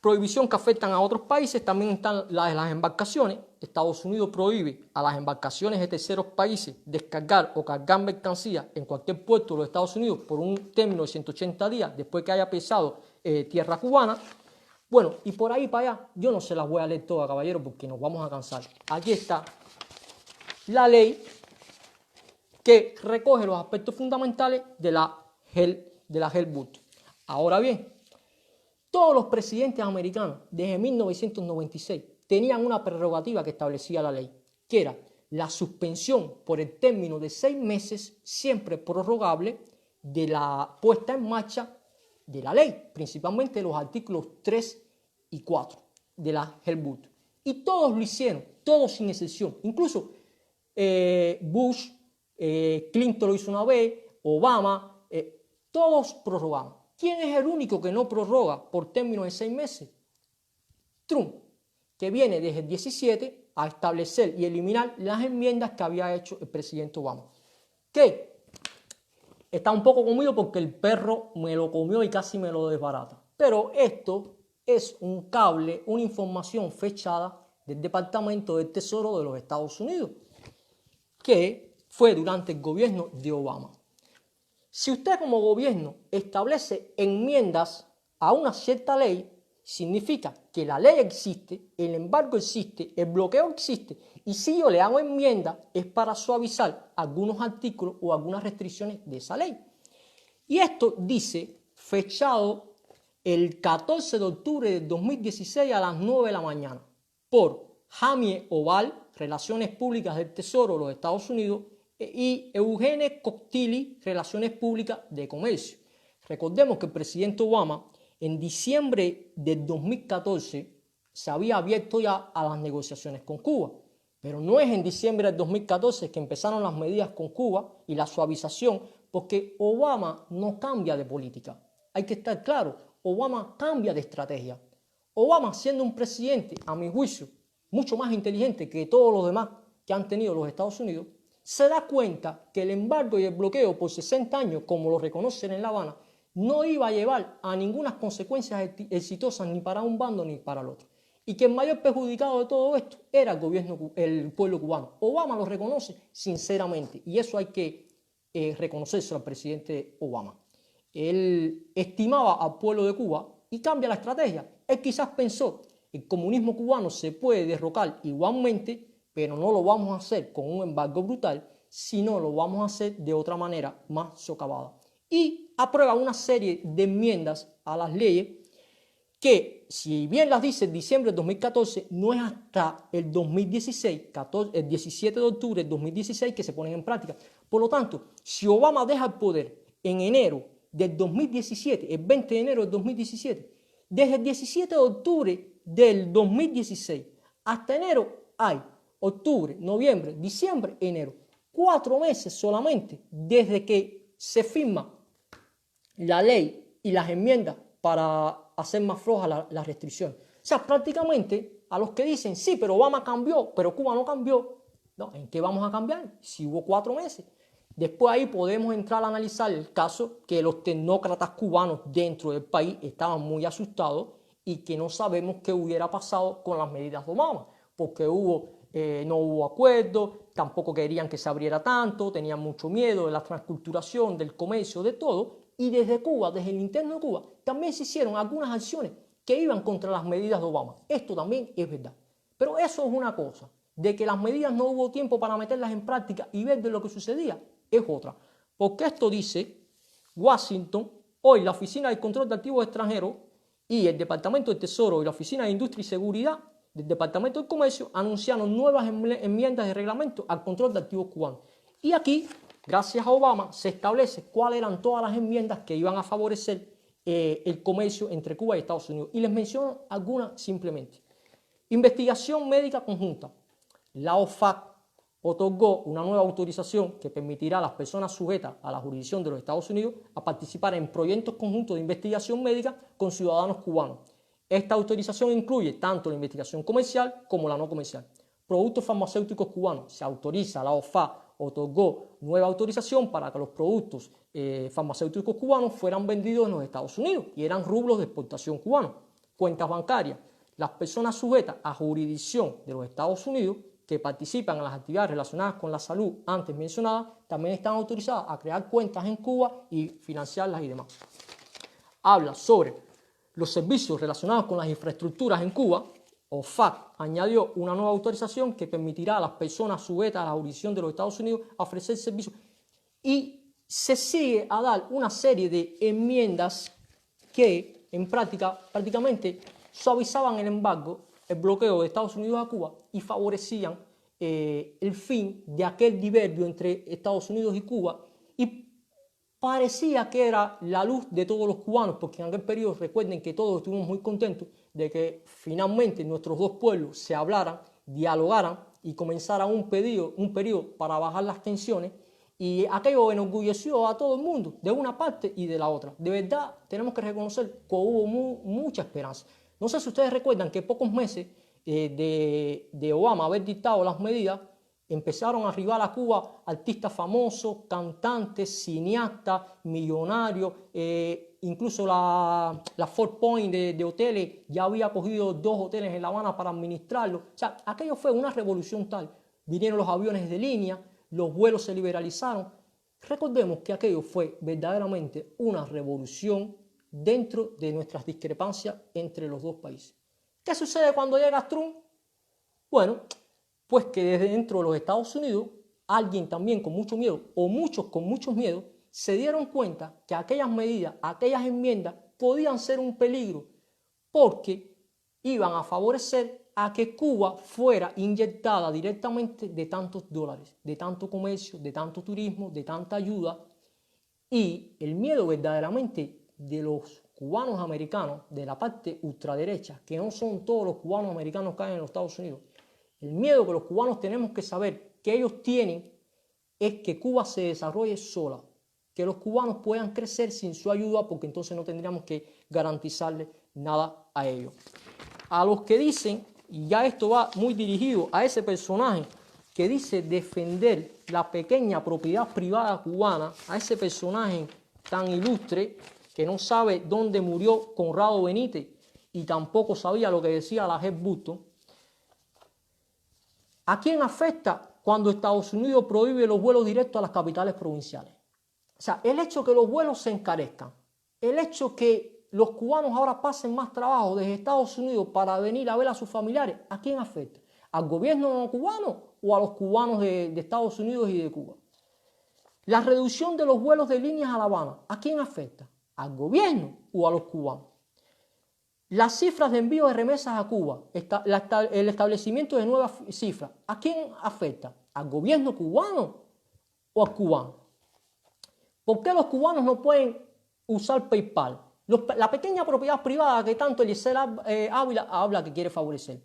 prohibición que afectan a otros países, también están las de las embarcaciones. Estados Unidos prohíbe a las embarcaciones de terceros países descargar o cargar mercancías en cualquier puerto de los Estados Unidos por un término de 180 días después que haya pisado tierra cubana. Bueno, y por ahí para allá, yo no se las voy a leer todas, caballeros, porque nos vamos a cansar. Aquí está la ley que recoge los aspectos fundamentales de la Helmut. Ahora bien, todos los presidentes americanos desde 1996 tenían una prerrogativa que establecía la ley, que era la suspensión por el término de 6 meses, siempre prorrogable, de la puesta en marcha de la ley, principalmente los artículos 3 y 4 de la Helmut. Y todos lo hicieron, todos sin excepción. Incluso Bush, Clinton lo hizo una vez, Obama, todos prorrogaban. ¿Quién es el único que no prorroga por término de 6 meses? Trump, que viene desde el 17 a establecer y eliminar las enmiendas que había hecho el presidente Obama. ¿Qué? Está un poco comido porque el perro me lo comió y casi me lo desbarata. Pero esto es un cable, una información fechada del Departamento del Tesoro de los Estados Unidos, que fue durante el gobierno de Obama. Si usted como gobierno establece enmiendas a una cierta ley, significa que la ley existe, el embargo existe, el bloqueo existe, y si yo le hago enmienda es para suavizar algunos artículos o algunas restricciones de esa ley. Y esto dice, fechado el 14 de octubre de 2016 a las 9 de la mañana, por Jamie Oval, Relaciones Públicas del Tesoro de los Estados Unidos, y Eugene Coctilli, Relaciones Públicas de Comercio. Recordemos que el presidente Obama en diciembre del 2014 se había abierto ya a las negociaciones con Cuba, pero no es en diciembre del 2014 que empezaron las medidas con Cuba y la suavización, porque Obama no cambia de política. Hay que estar claro, Obama cambia de estrategia. Obama, siendo un presidente, a mi juicio, mucho más inteligente que todos los demás que han tenido los Estados Unidos, se da cuenta que el embargo y el bloqueo por 60 años, como lo reconocen en La Habana, no iba a llevar a ninguna consecuencias exitosas ni para un bando ni para el otro. Y que el mayor perjudicado de todo esto era el pueblo cubano. Obama lo reconoce sinceramente y eso hay que reconocérselo al presidente Obama. Él estimaba al pueblo de Cuba y cambia la estrategia. Él quizás pensó que el comunismo cubano se puede derrocar igualmente, pero no lo vamos a hacer con un embargo brutal, sino lo vamos a hacer de otra manera más socavada. Y aprueba una serie de enmiendas a las leyes que, si bien las dice en diciembre de 2014, no es hasta el 2016, el 17 de octubre del 2016 que se ponen en práctica. Por lo tanto, si Obama deja el poder en enero del 2017, el 20 de enero del 2017, desde el 17 de octubre del 2016 hasta enero hay octubre, noviembre, diciembre, enero. 4 meses solamente desde que se firma la ley y las enmiendas para hacer más floja la restricción. O sea, prácticamente a los que dicen, sí, pero Obama cambió, pero Cuba no cambió. No, ¿en qué vamos a cambiar? Si hubo 4 meses. Después ahí podemos entrar a analizar el caso que los tecnócratas cubanos dentro del país estaban muy asustados y que no sabemos qué hubiera pasado con las medidas de Obama, porque hubo no hubo acuerdo, tampoco querían que se abriera tanto, tenían mucho miedo de la transculturación, del comercio, de todo. Y desde Cuba, desde el interno de Cuba, también se hicieron algunas acciones que iban contra las medidas de Obama. Esto también es verdad. Pero eso es una cosa. De que las medidas no hubo tiempo para meterlas en práctica y ver de lo que sucedía, es otra. Porque esto dice Washington, hoy la Oficina de Control de Activos Extranjeros y el Departamento del Tesoro y la Oficina de Industria y Seguridad del Departamento del Comercio anunciaron nuevas enmiendas de reglamento al control de activos cubanos. Y aquí, gracias a Obama, se establece cuáles eran todas las enmiendas que iban a favorecer el comercio entre Cuba y Estados Unidos. Y les menciono algunas simplemente. Investigación médica conjunta. La OFAC otorgó una nueva autorización que permitirá a las personas sujetas a la jurisdicción de los Estados Unidos a participar en proyectos conjuntos de investigación médica con ciudadanos cubanos. Esta autorización incluye tanto la investigación comercial como la no comercial. Productos farmacéuticos cubanos. Se autoriza, la OFAC otorgó nueva autorización para que los productos farmacéuticos cubanos fueran vendidos en los Estados Unidos y eran rublos de exportación cubanos. Cuentas bancarias. Las personas sujetas a jurisdicción de los Estados Unidos que participan en las actividades relacionadas con la salud antes mencionadas también están autorizadas a crear cuentas en Cuba y financiarlas y demás. Habla sobre los servicios relacionados con las infraestructuras en Cuba. OFAC añadió una nueva autorización que permitirá a las personas sujetas a la jurisdicción de los Estados Unidos a ofrecer servicios. Y se sigue a dar una serie de enmiendas que en práctica prácticamente suavizaban el embargo, el bloqueo de Estados Unidos a Cuba y favorecían el fin de aquel diverbio entre Estados Unidos y Cuba y parecía que era la luz de todos los cubanos, porque en aquel periodo recuerden que todos estuvimos muy contentos de que finalmente nuestros dos pueblos se hablaran, dialogaran y comenzara un periodo para bajar las tensiones, y aquello enorgulleció a todo el mundo, de una parte y de la otra. De verdad tenemos que reconocer que hubo mucha esperanza. No sé si ustedes recuerdan que pocos meses de Obama haber dictado las medidas, empezaron a arribar a Cuba artistas famosos, cantantes, cineastas, millonarios, incluso la Four Point de hoteles ya había cogido 2 hoteles en La Habana para administrarlo. O sea, aquello fue una revolución tal. Vinieron los aviones de línea, los vuelos se liberalizaron. Recordemos que aquello fue verdaderamente una revolución dentro de nuestras discrepancias entre los dos países. ¿Qué sucede cuando llega Trump? Bueno, pues que desde dentro de los Estados Unidos, alguien también con mucho miedo, o muchos con muchos miedos, se dieron cuenta que aquellas medidas, aquellas enmiendas podían ser un peligro porque iban a favorecer a que Cuba fuera inyectada directamente de tantos dólares, de tanto comercio, de tanto turismo, de tanta ayuda. Y el miedo verdaderamente de los cubanos americanos, de la parte ultraderecha, que no son todos los cubanos americanos que hay en los Estados Unidos, el miedo que los cubanos tenemos que saber que ellos tienen es que Cuba se desarrolle sola, que los cubanos puedan crecer sin su ayuda, porque entonces no tendríamos que garantizarle nada a ellos. A los que dicen, y ya esto va muy dirigido a ese personaje que dice defender la pequeña propiedad privada cubana, a ese personaje tan ilustre que no sabe dónde murió Conrado Benítez y tampoco sabía lo que decía la Jeb Busto. ¿A quién afecta cuando Estados Unidos prohíbe los vuelos directos a las capitales provinciales? O sea, el hecho que los vuelos se encarezcan, el hecho que los cubanos ahora pasen más trabajo desde Estados Unidos para venir a ver a sus familiares, ¿a quién afecta? ¿Al gobierno cubano o a los cubanos de Estados Unidos y de Cuba? La reducción de los vuelos de líneas a La Habana, ¿a quién afecta? ¿Al gobierno o a los cubanos? Las cifras de envío de remesas a Cuba, el establecimiento de nuevas cifras, ¿a quién afecta? ¿Al gobierno cubano o al cubano? ¿Por qué los cubanos no pueden usar PayPal? La pequeña propiedad privada que tanto Eliezer Ávila habla que quiere favorecer.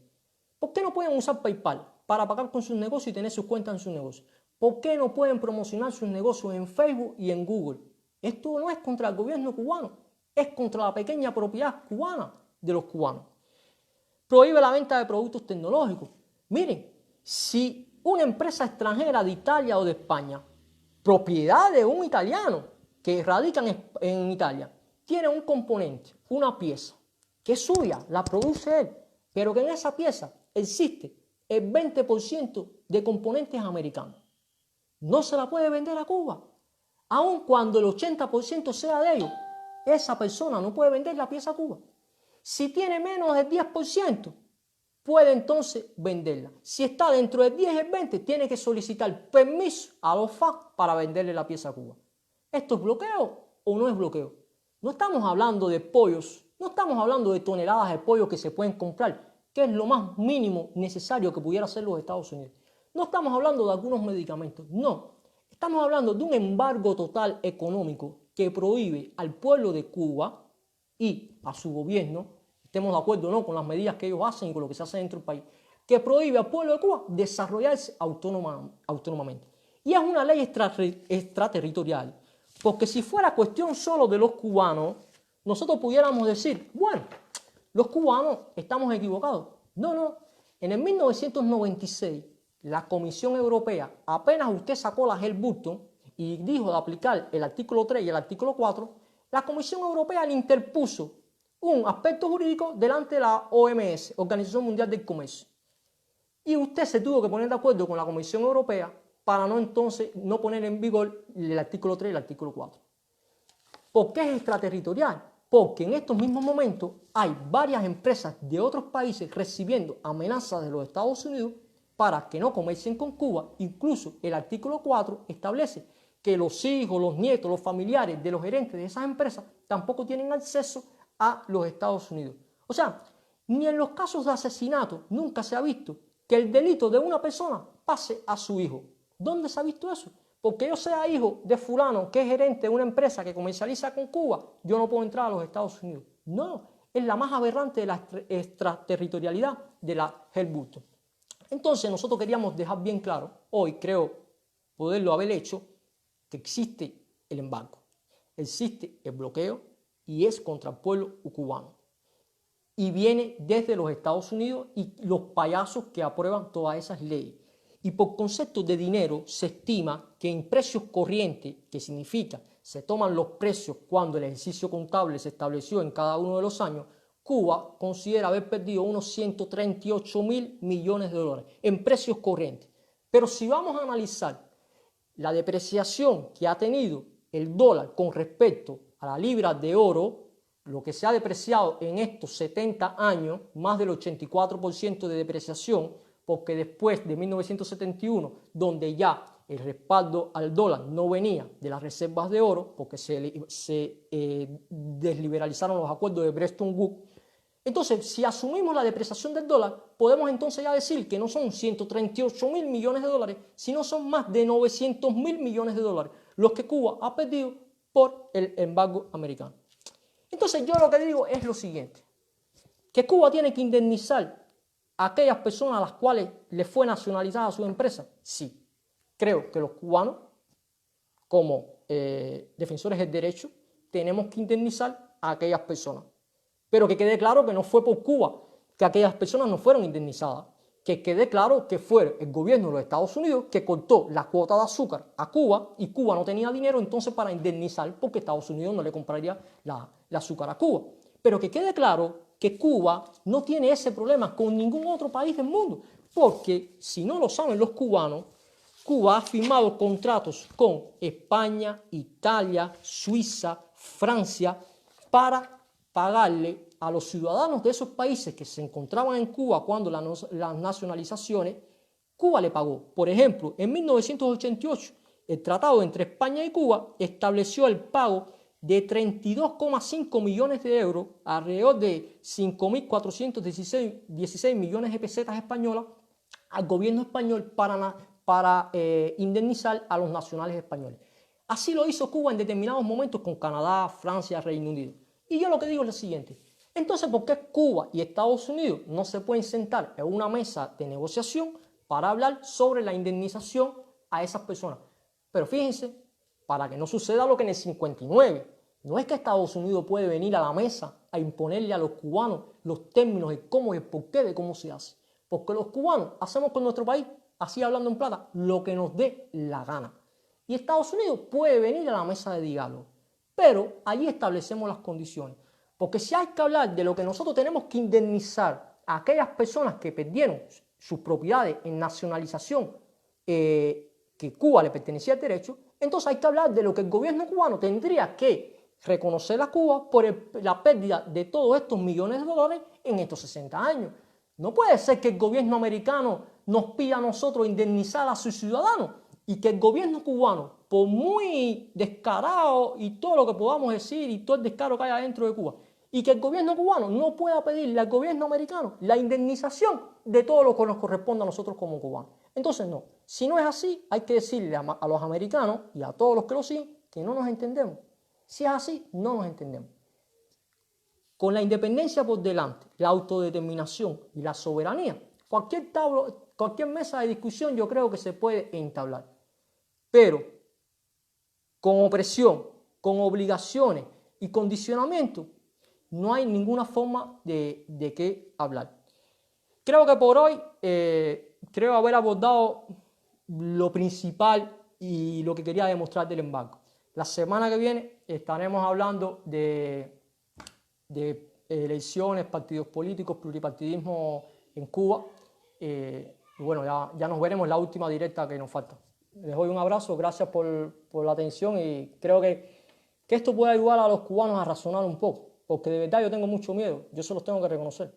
¿Por qué no pueden usar PayPal para pagar con sus negocios y tener sus cuentas en sus negocios? ¿Por qué no pueden promocionar sus negocios en Facebook y en Google? Esto no es contra el gobierno cubano, es contra la pequeña propiedad cubana de los cubanos. Prohíbe la venta de productos tecnológicos. Miren, si una empresa extranjera de Italia o de España, propiedad de un italiano que radica en Italia, tiene un componente, una pieza, que es suya, la produce él, pero que en esa pieza existe el 20% de componentes americanos. No se la puede vender a Cuba. Aun cuando el 80% sea de ellos, esa persona no puede vender la pieza a Cuba. Si tiene menos del 10%, puede entonces venderla. Si está dentro del 10 y el 20, tiene que solicitar permiso a los FAC para venderle la pieza a Cuba. ¿Esto es bloqueo o no es bloqueo? No estamos hablando de pollos, no estamos hablando de toneladas de pollo que se pueden comprar, que es lo más mínimo necesario que pudiera hacer los Estados Unidos. No estamos hablando de algunos medicamentos, no. Estamos hablando de un embargo total económico que prohíbe al pueblo de Cuba y a su gobierno, estemos de acuerdo o no con las medidas que ellos hacen y con lo que se hace dentro del país, que prohíbe al pueblo de Cuba desarrollarse autónomamente. Y es una ley extraterritorial, porque si fuera cuestión solo de los cubanos, nosotros pudiéramos decir, bueno, los cubanos estamos equivocados. No, no. En el 1996, la Comisión Europea, apenas usted sacó la Helms-Burton y dijo de aplicar el artículo 3 y el artículo 4, la Comisión Europea le interpuso un aspecto jurídico delante de la OMS, Organización Mundial del Comercio. Y usted se tuvo que poner de acuerdo con la Comisión Europea para no poner en vigor el artículo 3 y el artículo 4. ¿Por qué es extraterritorial? Porque en estos mismos momentos hay varias empresas de otros países recibiendo amenazas de los Estados Unidos para que no comercien con Cuba. Incluso el artículo 4 establece que los hijos, los nietos, los familiares de los gerentes de esas empresas tampoco tienen acceso a los Estados Unidos. O sea, ni en los casos de asesinato nunca se ha visto que el delito de una persona pase a su hijo. ¿Dónde se ha visto eso? Porque yo sea hijo de fulano que es gerente de una empresa que comercializa con Cuba, yo no puedo entrar a los Estados Unidos. No, es la más aberrante de la extraterritorialidad de la Helms-Burton. Entonces nosotros queríamos dejar bien claro, hoy creo poderlo haber hecho, que existe el embargo, existe el bloqueo y es contra el pueblo cubano. Y viene desde los Estados Unidos y los payasos que aprueban todas esas leyes. Y por concepto de dinero se estima que en precios corrientes, que significa se toman los precios cuando el ejercicio contable se estableció en cada uno de los años, Cuba considera haber perdido unos 138.000 millones de dólares en precios corrientes. Pero si vamos a analizar la depreciación que ha tenido el dólar con respecto a la libra de oro, lo que se ha depreciado en estos 70 años, más del 84% de depreciación, porque después de 1971, donde ya el respaldo al dólar no venía de las reservas de oro, porque se desliberalizaron los acuerdos de Bretton Woods. Entonces, si asumimos la depreciación del dólar, podemos entonces ya decir que no son 138.000 millones de dólares, sino son más de 900.000 millones de dólares, los que Cuba ha perdido por el embargo americano. Entonces, yo lo que digo es lo siguiente, que Cuba tiene que indemnizar a aquellas personas a las cuales les fue nacionalizada su empresa. Sí, creo que los cubanos, como defensores del derecho, tenemos que indemnizar a aquellas personas. Pero que quede claro que no fue por Cuba que aquellas personas no fueron indemnizadas. Que quede claro que fue el gobierno de los Estados Unidos que cortó la cuota de azúcar a Cuba y Cuba no tenía dinero entonces para indemnizar porque Estados Unidos no le compraría la azúcar a Cuba. Pero que quede claro que Cuba no tiene ese problema con ningún otro país del mundo. Porque si no lo saben los cubanos, Cuba ha firmado contratos con España, Italia, Suiza, Francia para pagarle a los ciudadanos de esos países que se encontraban en Cuba cuando las nacionalizaciones, Cuba le pagó. Por ejemplo, en 1988, el tratado entre España y Cuba estableció el pago de 32,5 millones de euros, alrededor de 5.416 millones de pesetas españolas, al gobierno español para indemnizar a los nacionales españoles. Así lo hizo Cuba en determinados momentos con Canadá, Francia, Reino Unido. Y yo lo que digo es lo siguiente, entonces ¿por qué Cuba y Estados Unidos no se pueden sentar en una mesa de negociación para hablar sobre la indemnización a esas personas? Pero fíjense, para que no suceda lo que en el 59, no es que Estados Unidos puede venir a la mesa a imponerle a los cubanos los términos, el cómo y el porqué de cómo se hace. Porque los cubanos hacemos con nuestro país, así hablando en plata, lo que nos dé la gana. Y Estados Unidos puede venir a la mesa de diálogo. Pero allí establecemos las condiciones. Porque si hay que hablar de lo que nosotros tenemos que indemnizar a aquellas personas que perdieron sus propiedades en nacionalización, que Cuba le pertenecía al derecho, entonces hay que hablar de lo que el gobierno cubano tendría que reconocer a Cuba por la pérdida de todos estos millones de dólares en estos 60 años. No puede ser que el gobierno americano nos pida a nosotros indemnizar a sus ciudadanos y que el gobierno cubano, por muy descarado y todo lo que podamos decir y todo el descaro que haya dentro de Cuba, y que el gobierno cubano no pueda pedirle al gobierno americano la indemnización de todo lo que nos corresponde a nosotros como cubanos. Entonces no, si no es así, hay que decirle a los americanos y a todos los que lo siguen que no nos entendemos. Si es así, no nos entendemos. Con la independencia por delante, la autodeterminación y la soberanía, cualquier mesa de discusión yo creo que se puede entablar. Pero con opresión, con obligaciones y condicionamiento, no hay ninguna forma de qué hablar. Creo que por hoy, creo haber abordado lo principal y lo que quería demostrar del embargo. La semana que viene estaremos hablando de elecciones, partidos políticos, pluripartidismo en Cuba. Y bueno, ya nos veremos en la última directa que nos falta. Les doy un abrazo, gracias por la atención y creo que esto puede ayudar a los cubanos a razonar un poco, porque de verdad yo tengo mucho miedo, yo se los tengo que reconocer.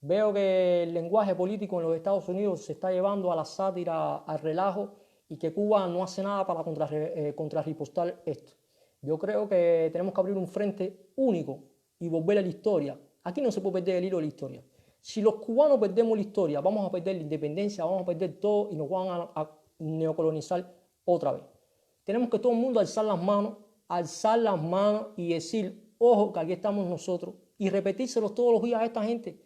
Veo que el lenguaje político en los Estados Unidos se está llevando a la sátira, al relajo, y que Cuba no hace nada para contrarrestar esto. Yo creo que tenemos que abrir un frente único y volver a la historia. Aquí no se puede perder el hilo de la historia. Si los cubanos perdemos la historia, vamos a perder la independencia, vamos a perder todo y nos van a neocolonizar otra vez. Tenemos que todo el mundo alzar las manos y decir, ojo, que aquí estamos nosotros, y repetírselos todos los días a esta gente,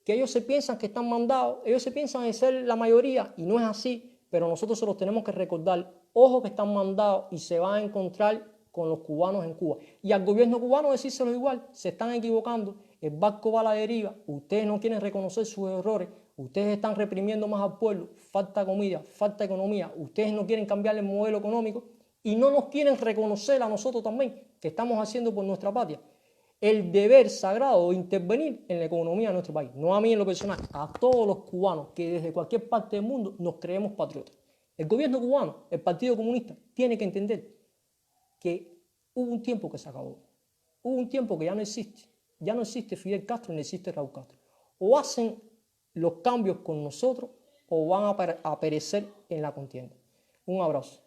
que ellos se piensan que están mandados, ellos se piensan en ser la mayoría, y no es así, pero nosotros se los tenemos que recordar, ojo que están mandados y se van a encontrar con los cubanos en Cuba. Y al gobierno cubano decírselo igual, se están equivocando, el barco va a la deriva, ustedes no quieren reconocer sus errores, ustedes están reprimiendo más al pueblo, falta comida, falta economía, ustedes no quieren cambiar el modelo económico y no nos quieren reconocer a nosotros también, que estamos haciendo por nuestra patria el deber sagrado de intervenir en la economía de nuestro país. No a mí en lo personal, a todos los cubanos que desde cualquier parte del mundo nos creemos patriotas. El gobierno cubano, el Partido Comunista, tiene que entender que hubo un tiempo que se acabó. Hubo un tiempo que ya no existe. Ya no existe Fidel Castro ni existe Raúl Castro. O hacen los cambios con nosotros o van a perecer en la contienda. Un abrazo.